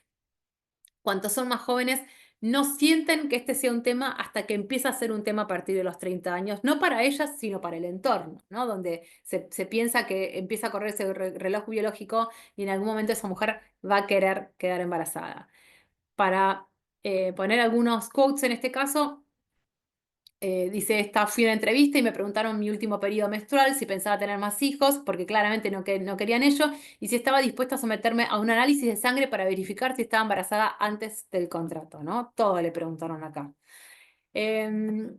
cuanto son más jóvenes, no sienten que este sea un tema hasta que empieza a ser un tema a partir de los 30 años, no para ellas, sino para el entorno, ¿no? Donde se piensa que empieza a correr ese reloj biológico y en algún momento esa mujer va a querer quedar embarazada. Para poner algunos quotes en este caso, dice, fui a una entrevista y me preguntaron mi último periodo menstrual, si pensaba tener más hijos, porque claramente no querían ello, y si estaba dispuesta a someterme a un análisis de sangre para verificar si estaba embarazada antes del contrato, ¿no? Todo le preguntaron acá. Em,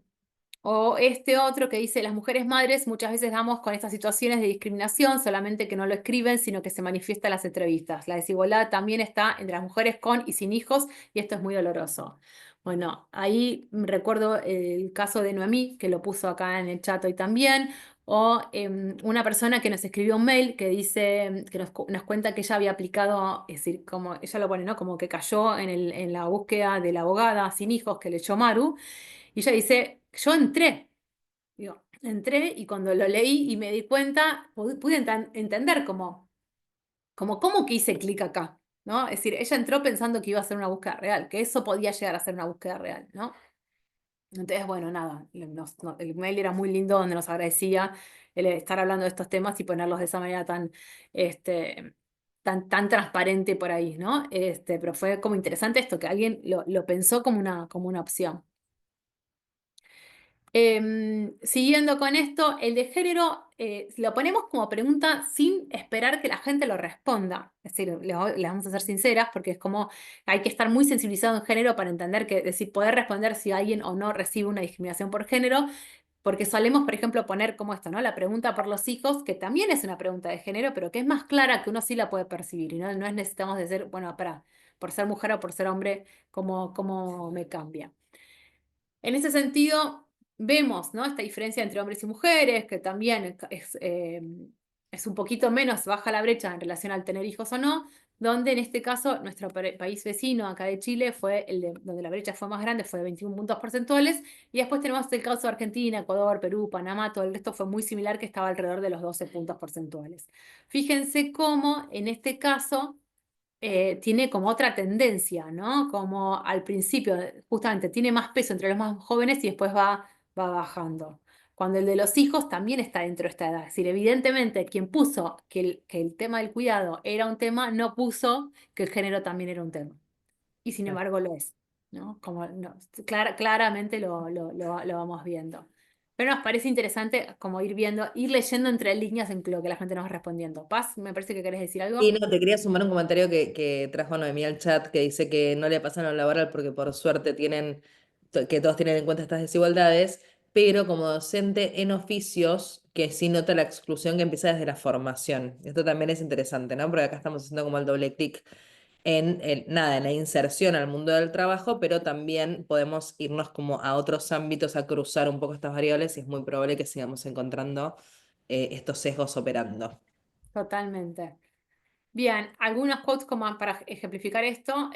o este otro que dice, las mujeres madres muchas veces damos con estas situaciones de discriminación, solamente que no lo escriben, sino que se manifiesta en las entrevistas. La desigualdad también está entre las mujeres con y sin hijos, y esto es muy doloroso. Bueno, ahí recuerdo el caso de Noemí, que lo puso acá en el chat hoy también, o una persona que nos escribió un mail que dice, que nos cuenta que ella había aplicado, es decir, como ella lo pone, ¿no? Como que cayó en la búsqueda de la abogada sin hijos que leyó Maru, y ella dice, yo entré. Digo, entré y cuando lo leí y me di cuenta, pude entender cómo que hice clic acá, ¿no? Es decir, ella entró pensando que iba a ser una búsqueda real, que eso podía llegar a ser una búsqueda real, ¿no? Entonces, bueno, nada, el mail era muy lindo donde nos agradecía el estar hablando de estos temas y ponerlos de esa manera tan, tan transparente por ahí, ¿no? Pero fue como interesante esto, que alguien lo pensó como una opción. Siguiendo con esto, el de género lo ponemos como pregunta sin esperar que la gente lo responda. Es decir, le vamos a ser sinceras porque es como hay que estar muy sensibilizado en género para entender que, es decir, poder responder si alguien o no recibe una discriminación por género, porque solemos, por ejemplo, poner como esto, ¿no? La pregunta por los hijos, que también es una pregunta de género, pero que es más clara, que uno sí la puede percibir y no es necesitamos decir, bueno, por ser mujer o por ser hombre, cómo me cambia. En ese sentido, vemos, ¿no? Esta diferencia entre hombres y mujeres, que también es un poquito menos baja la brecha en relación al tener hijos o no, donde en este caso nuestro país vecino acá de Chile fue donde la brecha fue más grande, fue de 21 puntos porcentuales, y después tenemos el caso de Argentina, Ecuador, Perú, Panamá, todo el resto fue muy similar, que estaba alrededor de los 12 puntos porcentuales. Fíjense cómo en este caso tiene como otra tendencia, ¿no? Como al principio, justamente, tiene más peso entre los más jóvenes y después va bajando. Cuando el de los hijos también está dentro de esta edad. Es decir, evidentemente, quien puso que el tema del cuidado era un tema, no puso que el género también era un tema. Y sin Claro. embargo lo es, ¿no? Como, no, claramente lo vamos viendo. Pero nos parece interesante como ir viendo, ir leyendo entre líneas en lo que la gente nos va respondiendo. Paz, me parece que querés decir Y algo. no, te quería sumar un comentario que trajo Noemí al chat que dice que no le pasan lo laboral porque por suerte que todos tienen en cuenta estas desigualdades, pero como docente en oficios que sí nota la exclusión que empieza desde la formación. Esto también es interesante, ¿no? Porque acá estamos haciendo como el doble clic nada, en la inserción al mundo del trabajo, pero también podemos irnos como a otros ámbitos a cruzar un poco estas variables y es muy probable que sigamos encontrando estos sesgos operando. Totalmente. Bien, algunos quotes como para ejemplificar esto.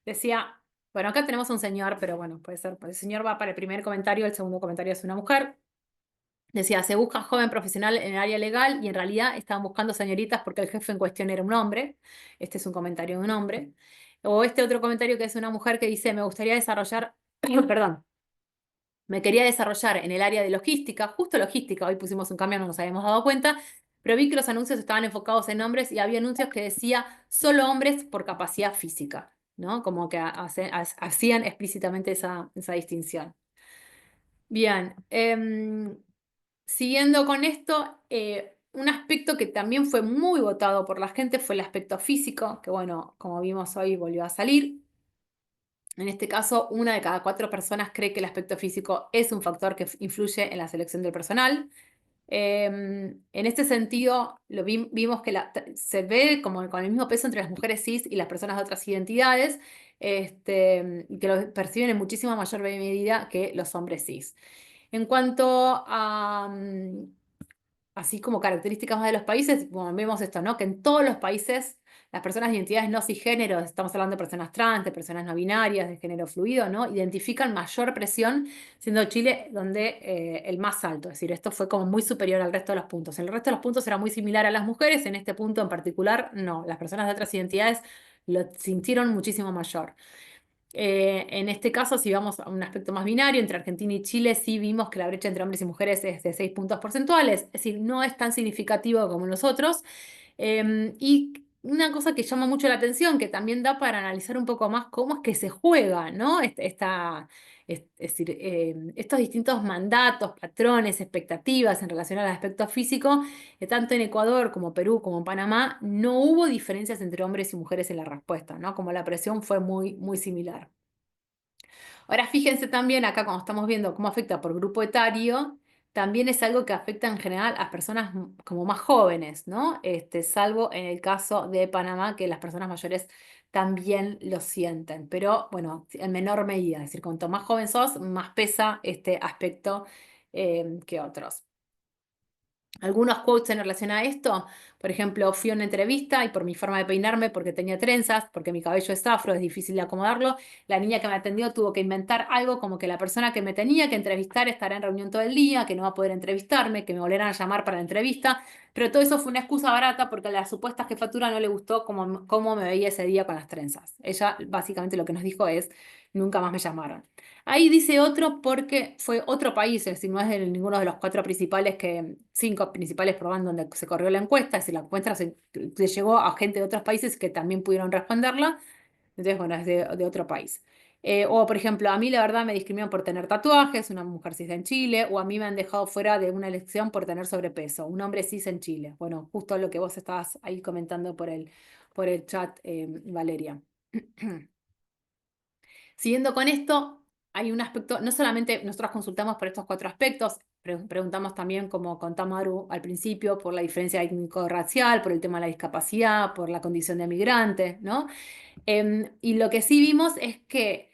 Decía, bueno, acá tenemos un señor, pero bueno, puede ser, el señor va para el primer comentario, el segundo comentario es una mujer. Decía, se busca joven profesional en el área legal y en realidad estaban buscando señoritas porque el jefe en cuestión era un hombre. Este es un comentario de un hombre. O este otro comentario que es una mujer que dice, me gustaría desarrollar, perdón, me quería desarrollar en el área de logística, justo logística, hoy pusimos un cambio, no nos habíamos dado cuenta, pero vi que los anuncios estaban enfocados en hombres y había anuncios que decía solo hombres por capacidad física, ¿no? Como que hacían explícitamente esa distinción. Bien, siguiendo con esto, un aspecto que también fue muy votado por la gente fue el aspecto físico, que bueno, como vimos hoy volvió a salir. En este caso, una de cada 4 personas cree que el aspecto físico es un factor que influye en la selección del personal. En este sentido, vimos que se ve como con el mismo peso entre las mujeres cis y las personas de otras identidades, y que lo perciben en muchísima mayor medida que los hombres cis. En cuanto a, así como características más de los países, bueno, vemos esto, ¿no? Que en todos los países las personas de identidades no cisgéneros, estamos hablando de personas trans, de personas no binarias, de género fluido, ¿no? Identifican mayor presión, siendo Chile donde el más alto. Es decir, esto fue como muy superior al resto de los puntos. En el resto de los puntos era muy similar a las mujeres, en este punto en particular, no. Las personas de otras identidades lo sintieron muchísimo mayor. En este caso, si vamos a un aspecto más binario, entre Argentina y Chile, sí vimos que la brecha entre hombres y mujeres es de 6 puntos porcentuales, es decir, no es tan significativo como los otros. Y una cosa que llama mucho la atención, que también da para analizar un poco más cómo es que se juega, ¿no? Es decir, estos distintos mandatos, patrones, expectativas en relación al aspecto físico, tanto en Ecuador como Perú como en Panamá, no hubo diferencias entre hombres y mujeres en la respuesta, ¿no? Como la presión fue muy similar. Ahora fíjense también acá cuando estamos viendo cómo afecta por grupo etario, también es algo que afecta en general a personas como más jóvenes, ¿no? Salvo en el caso de Panamá, que las personas mayores también lo sienten, pero bueno, en menor medida, es decir, cuanto más joven sos, más pesa este aspecto que otros. Algunos quotes en relación a esto, por ejemplo, fui a una entrevista y por mi forma de peinarme, porque tenía trenzas, porque mi cabello es afro, es difícil de acomodarlo, la niña que me atendió tuvo que inventar algo como que la persona que me tenía que entrevistar estará en reunión todo el día, que no va a poder entrevistarme, que me volverán a llamar para la entrevista, pero todo eso fue una excusa barata porque a la supuesta jefatura no le gustó cómo me veía ese día con las trenzas. Ella básicamente lo que nos dijo es, nunca más me llamaron. Ahí dice otro porque fue otro país, es decir, no es de ninguno de los 5 principales probando donde se corrió la encuesta, es decir, la encuesta se llegó a gente de otros países que también pudieron responderla, entonces, bueno, es de otro país. O, por ejemplo, a mí la verdad me discriminan por tener tatuajes, una mujer cis en Chile, o a mí me han dejado fuera de una elección por tener sobrepeso, un hombre cis en Chile. Bueno, justo lo que vos estabas ahí comentando por el chat, Valeria. Siguiendo con esto, hay un aspecto, no solamente nosotros consultamos por estos 4 aspectos, preguntamos también, como contó Maru al principio, por la diferencia étnico-racial, por el tema de la discapacidad, por la condición de migrante, ¿no? Y lo que sí vimos es que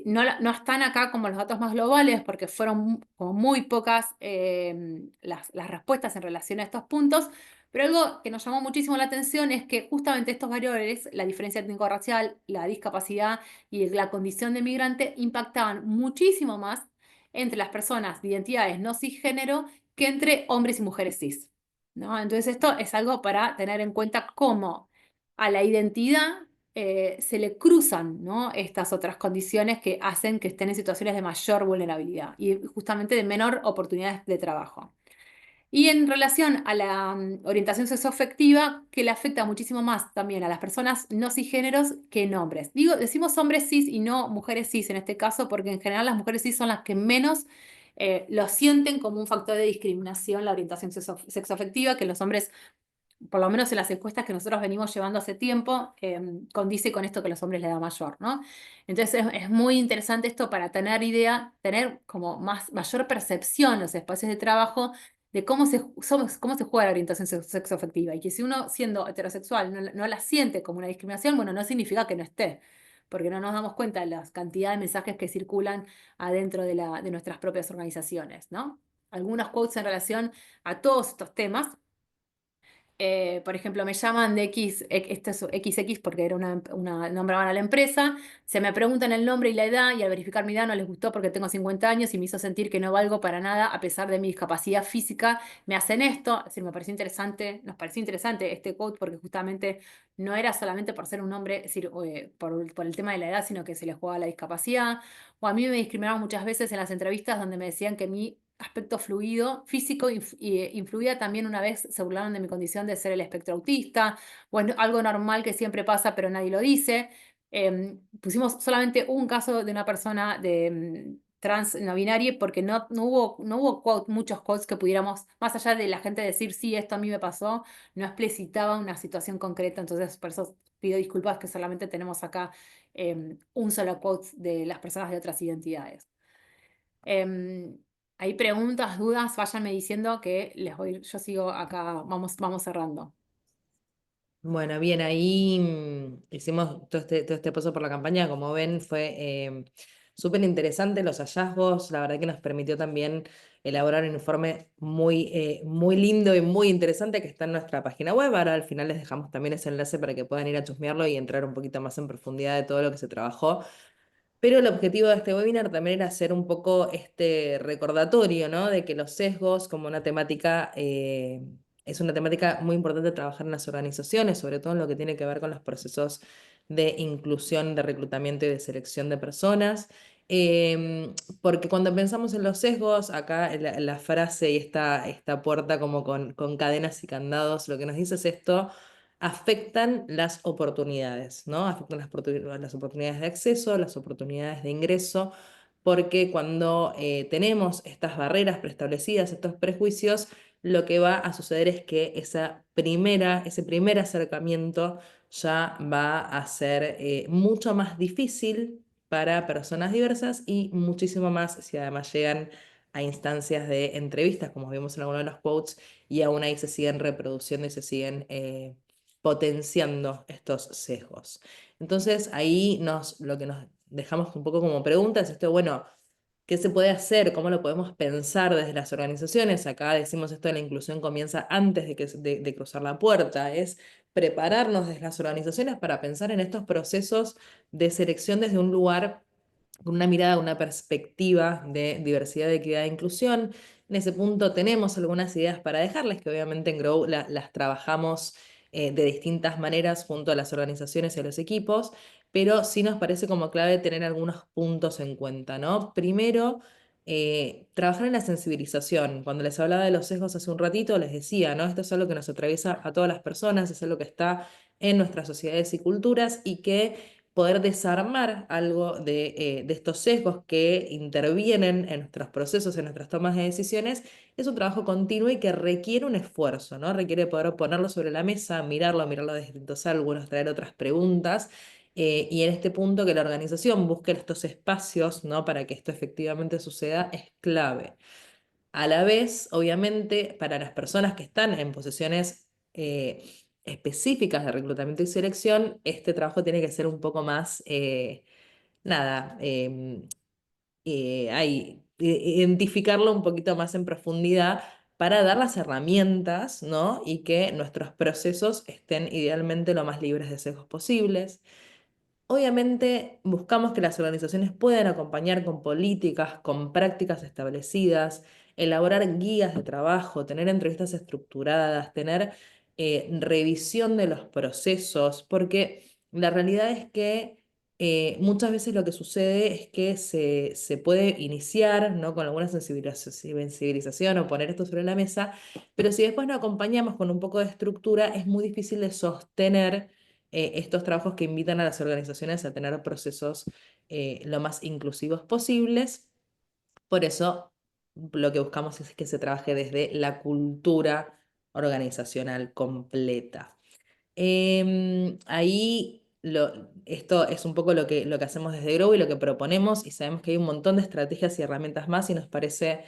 no están acá como los datos más globales porque fueron como muy pocas las respuestas en relación a estos puntos, pero algo que nos llamó muchísimo la atención es que justamente estos variables, la diferencia étnico-racial, la discapacidad y la condición de migrante, impactaban muchísimo más entre las personas de identidades no cisgénero que entre hombres y mujeres cis, ¿no? Entonces esto es algo para tener en cuenta cómo a la identidad se le cruzan, ¿no?, estas otras condiciones que hacen que estén en situaciones de mayor vulnerabilidad y justamente de menor oportunidades de trabajo. Y en relación a la orientación sexoafectiva, que le afecta muchísimo más también a las personas no cisgéneros que en hombres. Decimos hombres cis y no mujeres cis en este caso, porque en general las mujeres cis son las que menos lo sienten como un factor de discriminación la orientación sexoafectiva, que los hombres, por lo menos en las encuestas que nosotros venimos llevando hace tiempo, condice con esto que los hombres le da mayor, ¿no? Entonces es muy interesante esto para tener idea, tener como mayor percepción en los espacios de trabajo de cómo se juega la orientación sexoafectiva, y que si uno, siendo heterosexual, no la siente como una discriminación, bueno, no significa que no esté, porque no nos damos cuenta de la cantidad de mensajes que circulan adentro de nuestras propias organizaciones, ¿no? Algunos quotes en relación a todos estos temas. Por ejemplo, me llaman de este es XX porque era nombraban a la empresa, se me preguntan el nombre y la edad, y al verificar mi edad no les gustó porque tengo 50 años y me hizo sentir que no valgo para nada a pesar de mi discapacidad física. Me hacen esto, es decir, nos pareció interesante este quote porque justamente no era solamente por ser un hombre, es decir, por el tema de la edad, sino que se les jugaba la discapacidad. O a mí me discriminaron muchas veces en las entrevistas donde me decían que mi aspecto fluido, físico, influía también. Una vez se burlaron de mi condición de ser el espectro autista, bueno, algo normal que siempre pasa pero nadie lo dice. Pusimos solamente un caso de una persona trans no binaria porque no hubo muchos quotes que pudiéramos, más allá de la gente decir, sí, esto a mí me pasó, no explicitaba una situación concreta, entonces por eso pido disculpas que solamente tenemos acá un solo quote de las personas de otras identidades. Em, Hay preguntas, dudas, váyanme diciendo que yo sigo acá, vamos cerrando. Bueno, bien, ahí hicimos todo este paso por la campaña. Como ven, fue súper interesante los hallazgos. La verdad que nos permitió también elaborar un informe muy lindo y muy interesante que está en nuestra página web. Ahora al final les dejamos también ese enlace para que puedan ir a chusmearlo y entrar un poquito más en profundidad de todo lo que se trabajó. Pero el objetivo de este webinar también era hacer un poco este recordatorio, ¿no? De que los sesgos como una temática, es una temática muy importante trabajar en las organizaciones, sobre todo en lo que tiene que ver con los procesos de inclusión, de reclutamiento y de selección de personas. Porque cuando pensamos en los sesgos, acá la frase y esta puerta como con cadenas y candados, lo que nos dice es esto: afectan las oportunidades, ¿no? Afectan las oportunidades de acceso, las oportunidades de ingreso, porque cuando tenemos estas barreras preestablecidas, estos prejuicios, lo que va a suceder es que ese primer acercamiento ya va a ser mucho más difícil para personas diversas y muchísimo más si además llegan a instancias de entrevistas, como vimos en alguno de los quotes, y aún ahí se siguen reproduciendo y se siguen potenciando estos sesgos. Entonces ahí lo que nos dejamos un poco como pregunta es esto: bueno, ¿qué se puede hacer? ¿Cómo lo podemos pensar desde las organizaciones? Acá decimos esto de la inclusión comienza antes de cruzar la puerta, es prepararnos desde las organizaciones para pensar en estos procesos de selección desde un lugar, con una mirada, una perspectiva de diversidad, equidad e inclusión. En ese punto tenemos algunas ideas para dejarles, que obviamente en Grow las trabajamos de distintas maneras junto a las organizaciones y a los equipos, pero sí nos parece como clave tener algunos puntos en cuenta, ¿no? Primero, trabajar en la sensibilización. Cuando les hablaba de los sesgos hace un ratito, les decía, ¿no? Esto es algo que nos atraviesa a todas las personas, es algo que está en nuestras sociedades y culturas y que poder desarmar algo de estos sesgos que intervienen en nuestros procesos, en nuestras tomas de decisiones, es un trabajo continuo y que requiere un esfuerzo, ¿no? Requiere poder ponerlo sobre la mesa, mirarlo de distintos ángulos, traer otras preguntas. Y en este punto que la organización busque estos espacios, ¿no? Para que esto efectivamente suceda es clave. A la vez, obviamente, para las personas que están en posiciones específicas de reclutamiento y selección, este trabajo tiene que ser un poco más, nada, identificarlo un poquito más en profundidad para dar las herramientas, ¿no? Y que nuestros procesos estén idealmente lo más libres de sesgos posibles. Obviamente buscamos que las organizaciones puedan acompañar con políticas, con prácticas establecidas, elaborar guías de trabajo, tener entrevistas estructuradas, tener revisión de los procesos, porque la realidad es que muchas veces lo que sucede es que se puede iniciar, ¿no? Con alguna sensibilización o poner esto sobre la mesa, pero si después no acompañamos con un poco de estructura, es muy difícil de sostener estos trabajos que invitan a las organizaciones a tener procesos lo más inclusivos posibles. Por eso lo que buscamos es que se trabaje desde la cultura organizacional completa. Ahí esto es un poco lo que hacemos desde Grow y lo que proponemos, y sabemos que hay un montón de estrategias y herramientas más y nos parece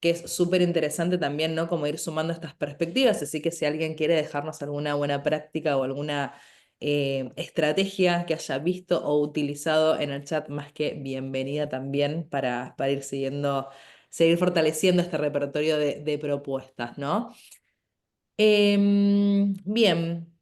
que es súper interesante también, ¿no? Como ir sumando estas perspectivas, así que si alguien quiere dejarnos alguna buena práctica o alguna estrategia que haya visto o utilizado en el chat, más que bienvenida también para ir seguir fortaleciendo este repertorio de propuestas, ¿no? Bien.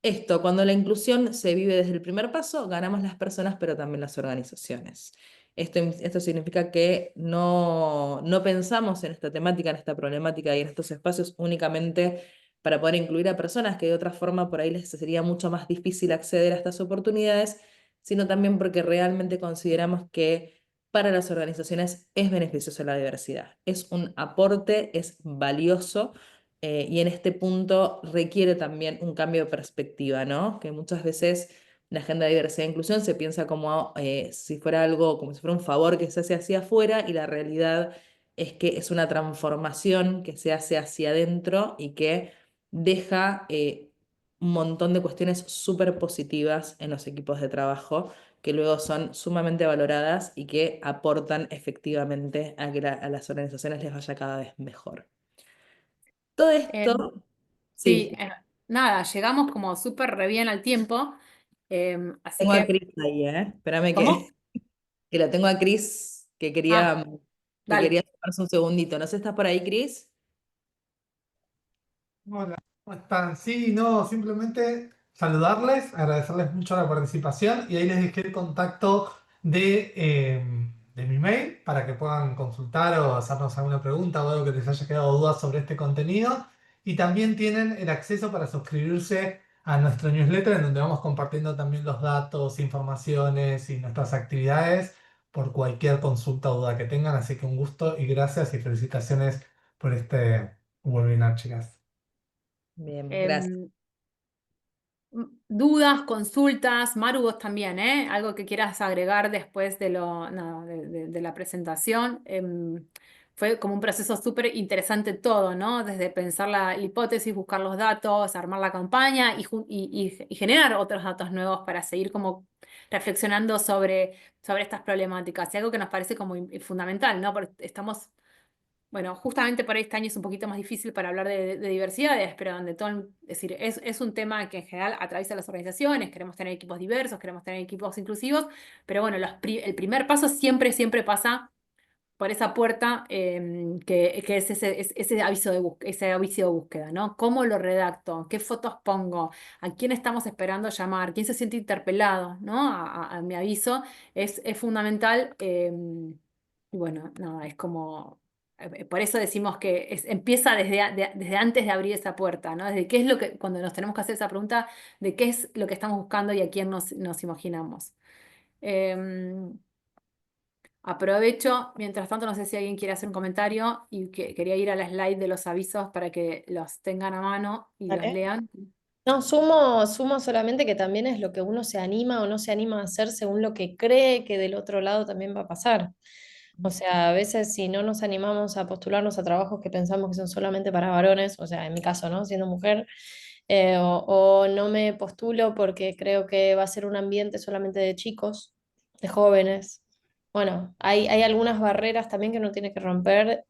Esto, cuando la inclusión se vive desde el primer paso, ganamos las personas, pero también las organizaciones. Esto significa que no pensamos en esta temática, en esta problemática y en estos espacios únicamente para poder incluir a personas que de otra forma por ahí les sería mucho más difícil acceder a estas oportunidades, sino también porque realmente consideramos que para las organizaciones es beneficioso la diversidad. Es un aporte, es valioso y en este punto requiere también un cambio de perspectiva, ¿no? Que muchas veces la agenda de diversidad e inclusión se piensa como si fuera algo, como si fuera un favor que se hace hacia afuera y la realidad es que es una transformación que se hace hacia adentro y que deja un montón de cuestiones súper positivas en los equipos de trabajo que luego son sumamente valoradas y que aportan efectivamente a que a las organizaciones les vaya cada vez mejor. Todo Em, esto, sí, sí, nada, llegamos como súper re bien al tiempo, así tengo a que, Cris ahí, ¿eh? Espérame ¿cómo? que la tengo a Cris Ah, que dale. quería tomarse un segundito. ¿No sé si estás por ahí, Cris? Hola, ¿cómo están? Sí, no, simplemente saludarles, agradecerles mucho la participación y ahí les dejé el contacto de mi mail para que puedan consultar o hacernos alguna pregunta o algo que les haya quedado dudas sobre este contenido. Y también tienen el acceso para suscribirse a nuestro newsletter en donde vamos compartiendo también los datos, informaciones y nuestras actividades por cualquier consulta o duda que tengan. Así que un gusto y gracias y felicitaciones por este webinar, chicas. Bien, gracias. Em, Dudas, consultas, Maru, vos también, ¿eh? Algo que quieras agregar después de nada, de la presentación. Fue como un proceso súper interesante todo, ¿no? Desde pensar la hipótesis, buscar los datos, armar la campaña y generar otros datos nuevos para seguir como reflexionando sobre estas problemáticas. Y algo que nos parece como fundamental, ¿no? Porque estamos bueno, justamente por ahí este año es un poquito más difícil para hablar de diversidades, pero donde todo, es decir, es un tema que en general atraviesa las organizaciones, queremos tener equipos diversos, queremos tener equipos inclusivos, pero bueno, el primer paso siempre pasa por esa puerta que es ese aviso ese aviso de búsqueda, ¿no? ¿Cómo lo redacto? ¿Qué fotos pongo? ¿A quién estamos esperando llamar? ¿Quién se siente interpelado, ¿no? A mi aviso es fundamental y bueno, nada, es como Por eso decimos que empieza desde antes de abrir esa puerta, ¿no? Desde qué es lo que, cuando nos tenemos que hacer esa pregunta, de qué es lo que estamos buscando y a quién nos imaginamos. Em, Aprovecho, mientras tanto, no sé si alguien quiere hacer un comentario y que quería ir a la slide de los avisos para que los tengan a mano y los Dale. lean. No, sumo solamente que también es lo que uno se anima o no se anima a hacer según lo que cree que del otro lado también va a pasar. O sea, a veces si no nos animamos a postularnos a trabajos que pensamos que son solamente para varones, o sea, en mi caso, ¿no? Siendo mujer, o no me postulo porque creo que va a ser un ambiente solamente de chicos, de jóvenes. Bueno, hay algunas barreras también que uno tiene que romper.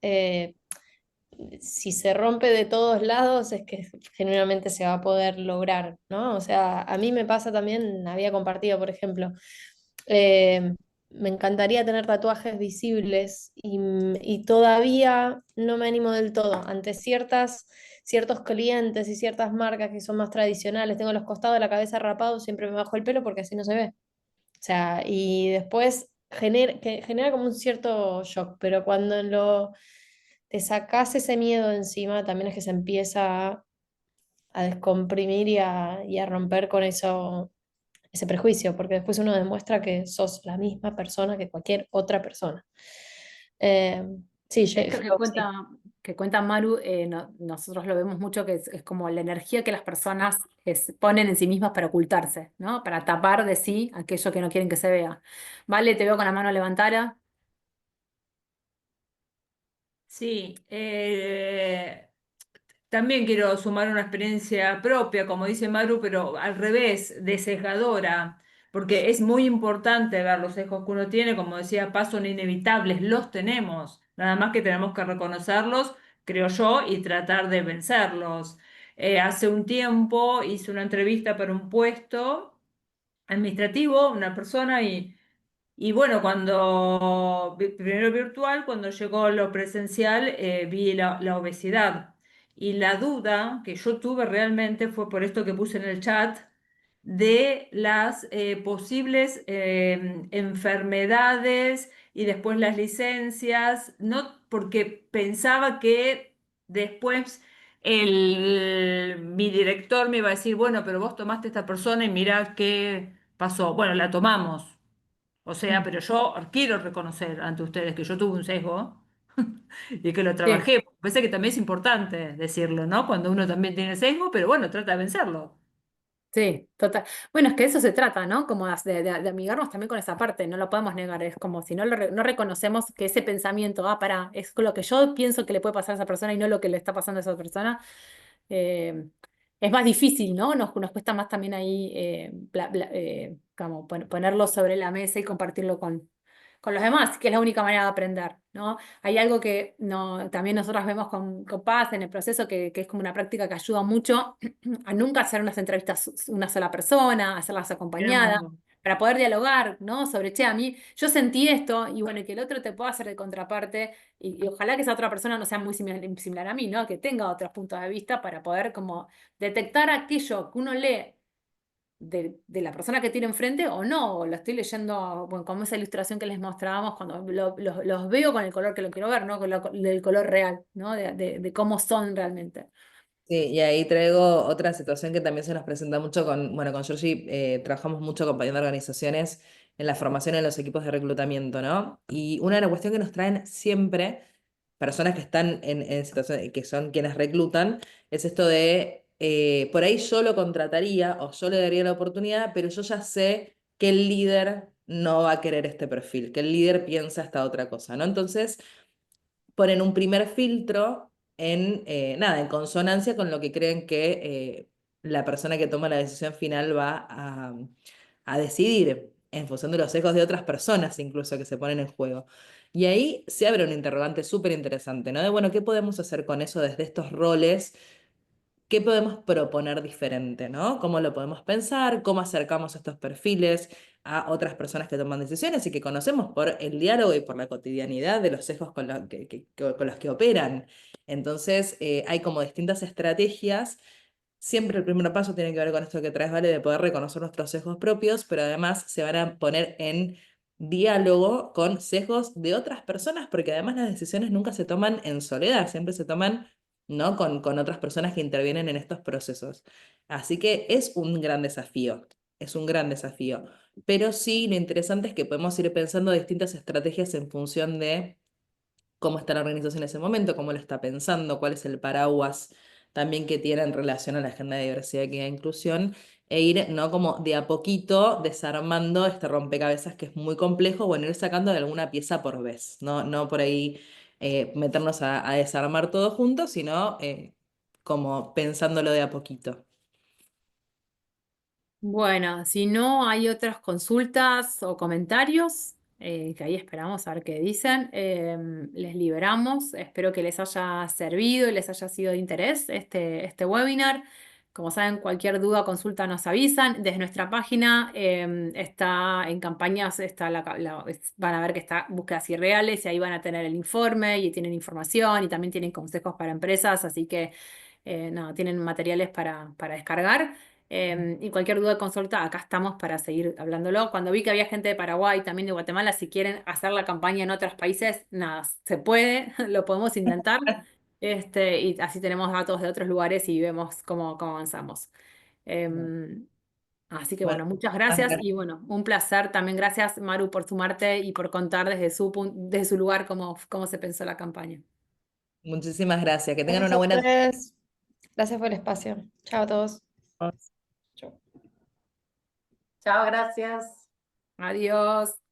Si se rompe de todos lados, es que genuinamente se va a poder lograr, ¿no? O sea, a mí me pasa también, había compartido, por ejemplo, eh, me encantaría tener tatuajes visibles y todavía no me animo del todo ante ciertos clientes y ciertas marcas que son más tradicionales. Tengo los costados de la cabeza rapados, siempre me bajo el pelo porque así no se ve. O sea, y después genera como un cierto shock, pero cuando te sacás ese miedo de encima, también es que se empieza a descomprimir y a romper con ese prejuicio, porque después uno demuestra que sos la misma persona que cualquier otra persona. Eh, sí, Esto sí. que cuenta Maru, nosotros lo vemos mucho, que es como la energía que las personas ponen en sí mismas para ocultarse, ¿no? Para tapar de sí aquello que no quieren que se vea. Vale, te veo con la mano levantada. Sí, también quiero sumar una experiencia propia, como dice Maru, pero al revés, de sesgadora, porque es muy importante ver los sesgos que uno tiene, como decía Paz, son inevitables, los tenemos, nada más que tenemos que reconocerlos, creo yo, y tratar de vencerlos. Hace un tiempo hice una entrevista para un puesto administrativo, una persona, y bueno, primero virtual, cuando llegó lo presencial, vi la obesidad. Y la duda que yo tuve realmente fue por esto que puse en el chat, de las posibles enfermedades y después las licencias, no porque pensaba que después mi director me iba a decir, bueno, pero vos tomaste esta persona y mirá qué pasó. Bueno, la tomamos. O sea, pero yo quiero reconocer ante ustedes que yo tuve un sesgo y que lo Sí. trabajé. Parece que también es importante decirlo, ¿no? Cuando uno también tiene sesgo, pero bueno, trata de vencerlo. Sí, total. Bueno, es que de eso se trata, ¿no? Como de amigarnos también con esa parte, no lo podemos negar. Es como si no reconocemos que ese pensamiento, pará, es lo que yo pienso que le puede pasar a esa persona y no lo que le está pasando a esa persona. eh, es más difícil, ¿no? Nos cuesta más también ahí como ponerlo sobre la mesa y compartirlo con los demás, que es la única manera de aprender, ¿no? Hay algo que también nosotros vemos con Paz en el proceso, que es como una práctica que ayuda mucho a nunca hacer unas entrevistas una sola persona, hacerlas acompañadas, No, para poder dialogar, ¿no? Sobre, che, a mí, yo sentí esto, y bueno, y que el otro te pueda hacer de contraparte, y ojalá que esa otra persona no sea muy similar a mí, ¿no? Que tenga otros puntos de vista para poder como detectar aquello que uno lee de la persona que tiene enfrente o no, o lo estoy leyendo, bueno, como esa ilustración que les mostrábamos, cuando los veo con el color que lo quiero ver, ¿no? Del color real, ¿no? De cómo son realmente. Sí, y ahí traigo otra situación que también se nos presenta mucho bueno, con Georgie trabajamos mucho acompañando organizaciones en la formación en los equipos de reclutamiento, ¿no? Y una de las cuestiones que nos traen siempre personas que están en situaciones, que son quienes reclutan, es esto de, por ahí yo lo contrataría o yo le daría la oportunidad, pero yo ya sé que el líder no va a querer este perfil, que el líder piensa esta otra cosa, ¿no? Entonces ponen un primer filtro nada, en consonancia con lo que creen que la persona que toma la decisión final va a decidir en función de los sesgos de otras personas incluso que se ponen en juego. Y ahí se abre un interrogante súper interesante, ¿no? De, bueno, ¿qué podemos hacer con eso desde estos roles? ¿Qué podemos proponer diferente, ¿no? ¿Cómo lo podemos pensar? ¿Cómo acercamos estos perfiles a otras personas que toman decisiones y que conocemos por el diálogo y por la cotidianidad de los sesgos con los que operan? Entonces, hay como distintas estrategias. Siempre el primer paso tiene que ver con esto que traes, Vale, de poder reconocer nuestros sesgos propios, pero además se van a poner en diálogo con sesgos de otras personas, porque además las decisiones nunca se toman en soledad, siempre se toman, ¿no? con otras personas que intervienen en estos procesos. Así que es un gran desafío, es un gran desafío. Pero sí, lo interesante es que podemos ir pensando distintas estrategias en función de cómo está la organización en ese momento, cómo lo está pensando, cuál es el paraguas también que tiene en relación a la agenda de diversidad, equidad e inclusión, e ir, ¿no? como de a poquito desarmando este rompecabezas que es muy complejo, bueno, ir sacando de alguna pieza por vez, no por ahí meternos a desarmar todo junto, sino como pensándolo de a poquito. Bueno, si no hay otras consultas o comentarios, que ahí esperamos a ver qué dicen, les liberamos. Espero que les haya servido y les haya sido de interés este webinar. Como saben, cualquier duda o consulta nos avisan. Desde nuestra página está en campañas, van a ver que está búsquedas irreales y ahí van a tener el informe y tienen información y también tienen consejos para empresas, así que nada, tienen materiales para descargar. Y cualquier duda de consulta, acá estamos para seguir hablándolo. Cuando vi que había gente de Paraguay, también de Guatemala, si quieren hacer la campaña en otros países, nada, se puede, lo podemos intentar. Y así tenemos datos de otros lugares y vemos cómo avanzamos. Em, Así que Bueno, bueno, muchas gracias y bueno, un placer. También gracias, Maru, por sumarte y por contar desde su lugar cómo se pensó la campaña. muchísimas gracias, que tengan Gracias una a buena ustedes. Gracias por el espacio. Chao a todos. tarde. Chau. Chao, gracias. Adiós.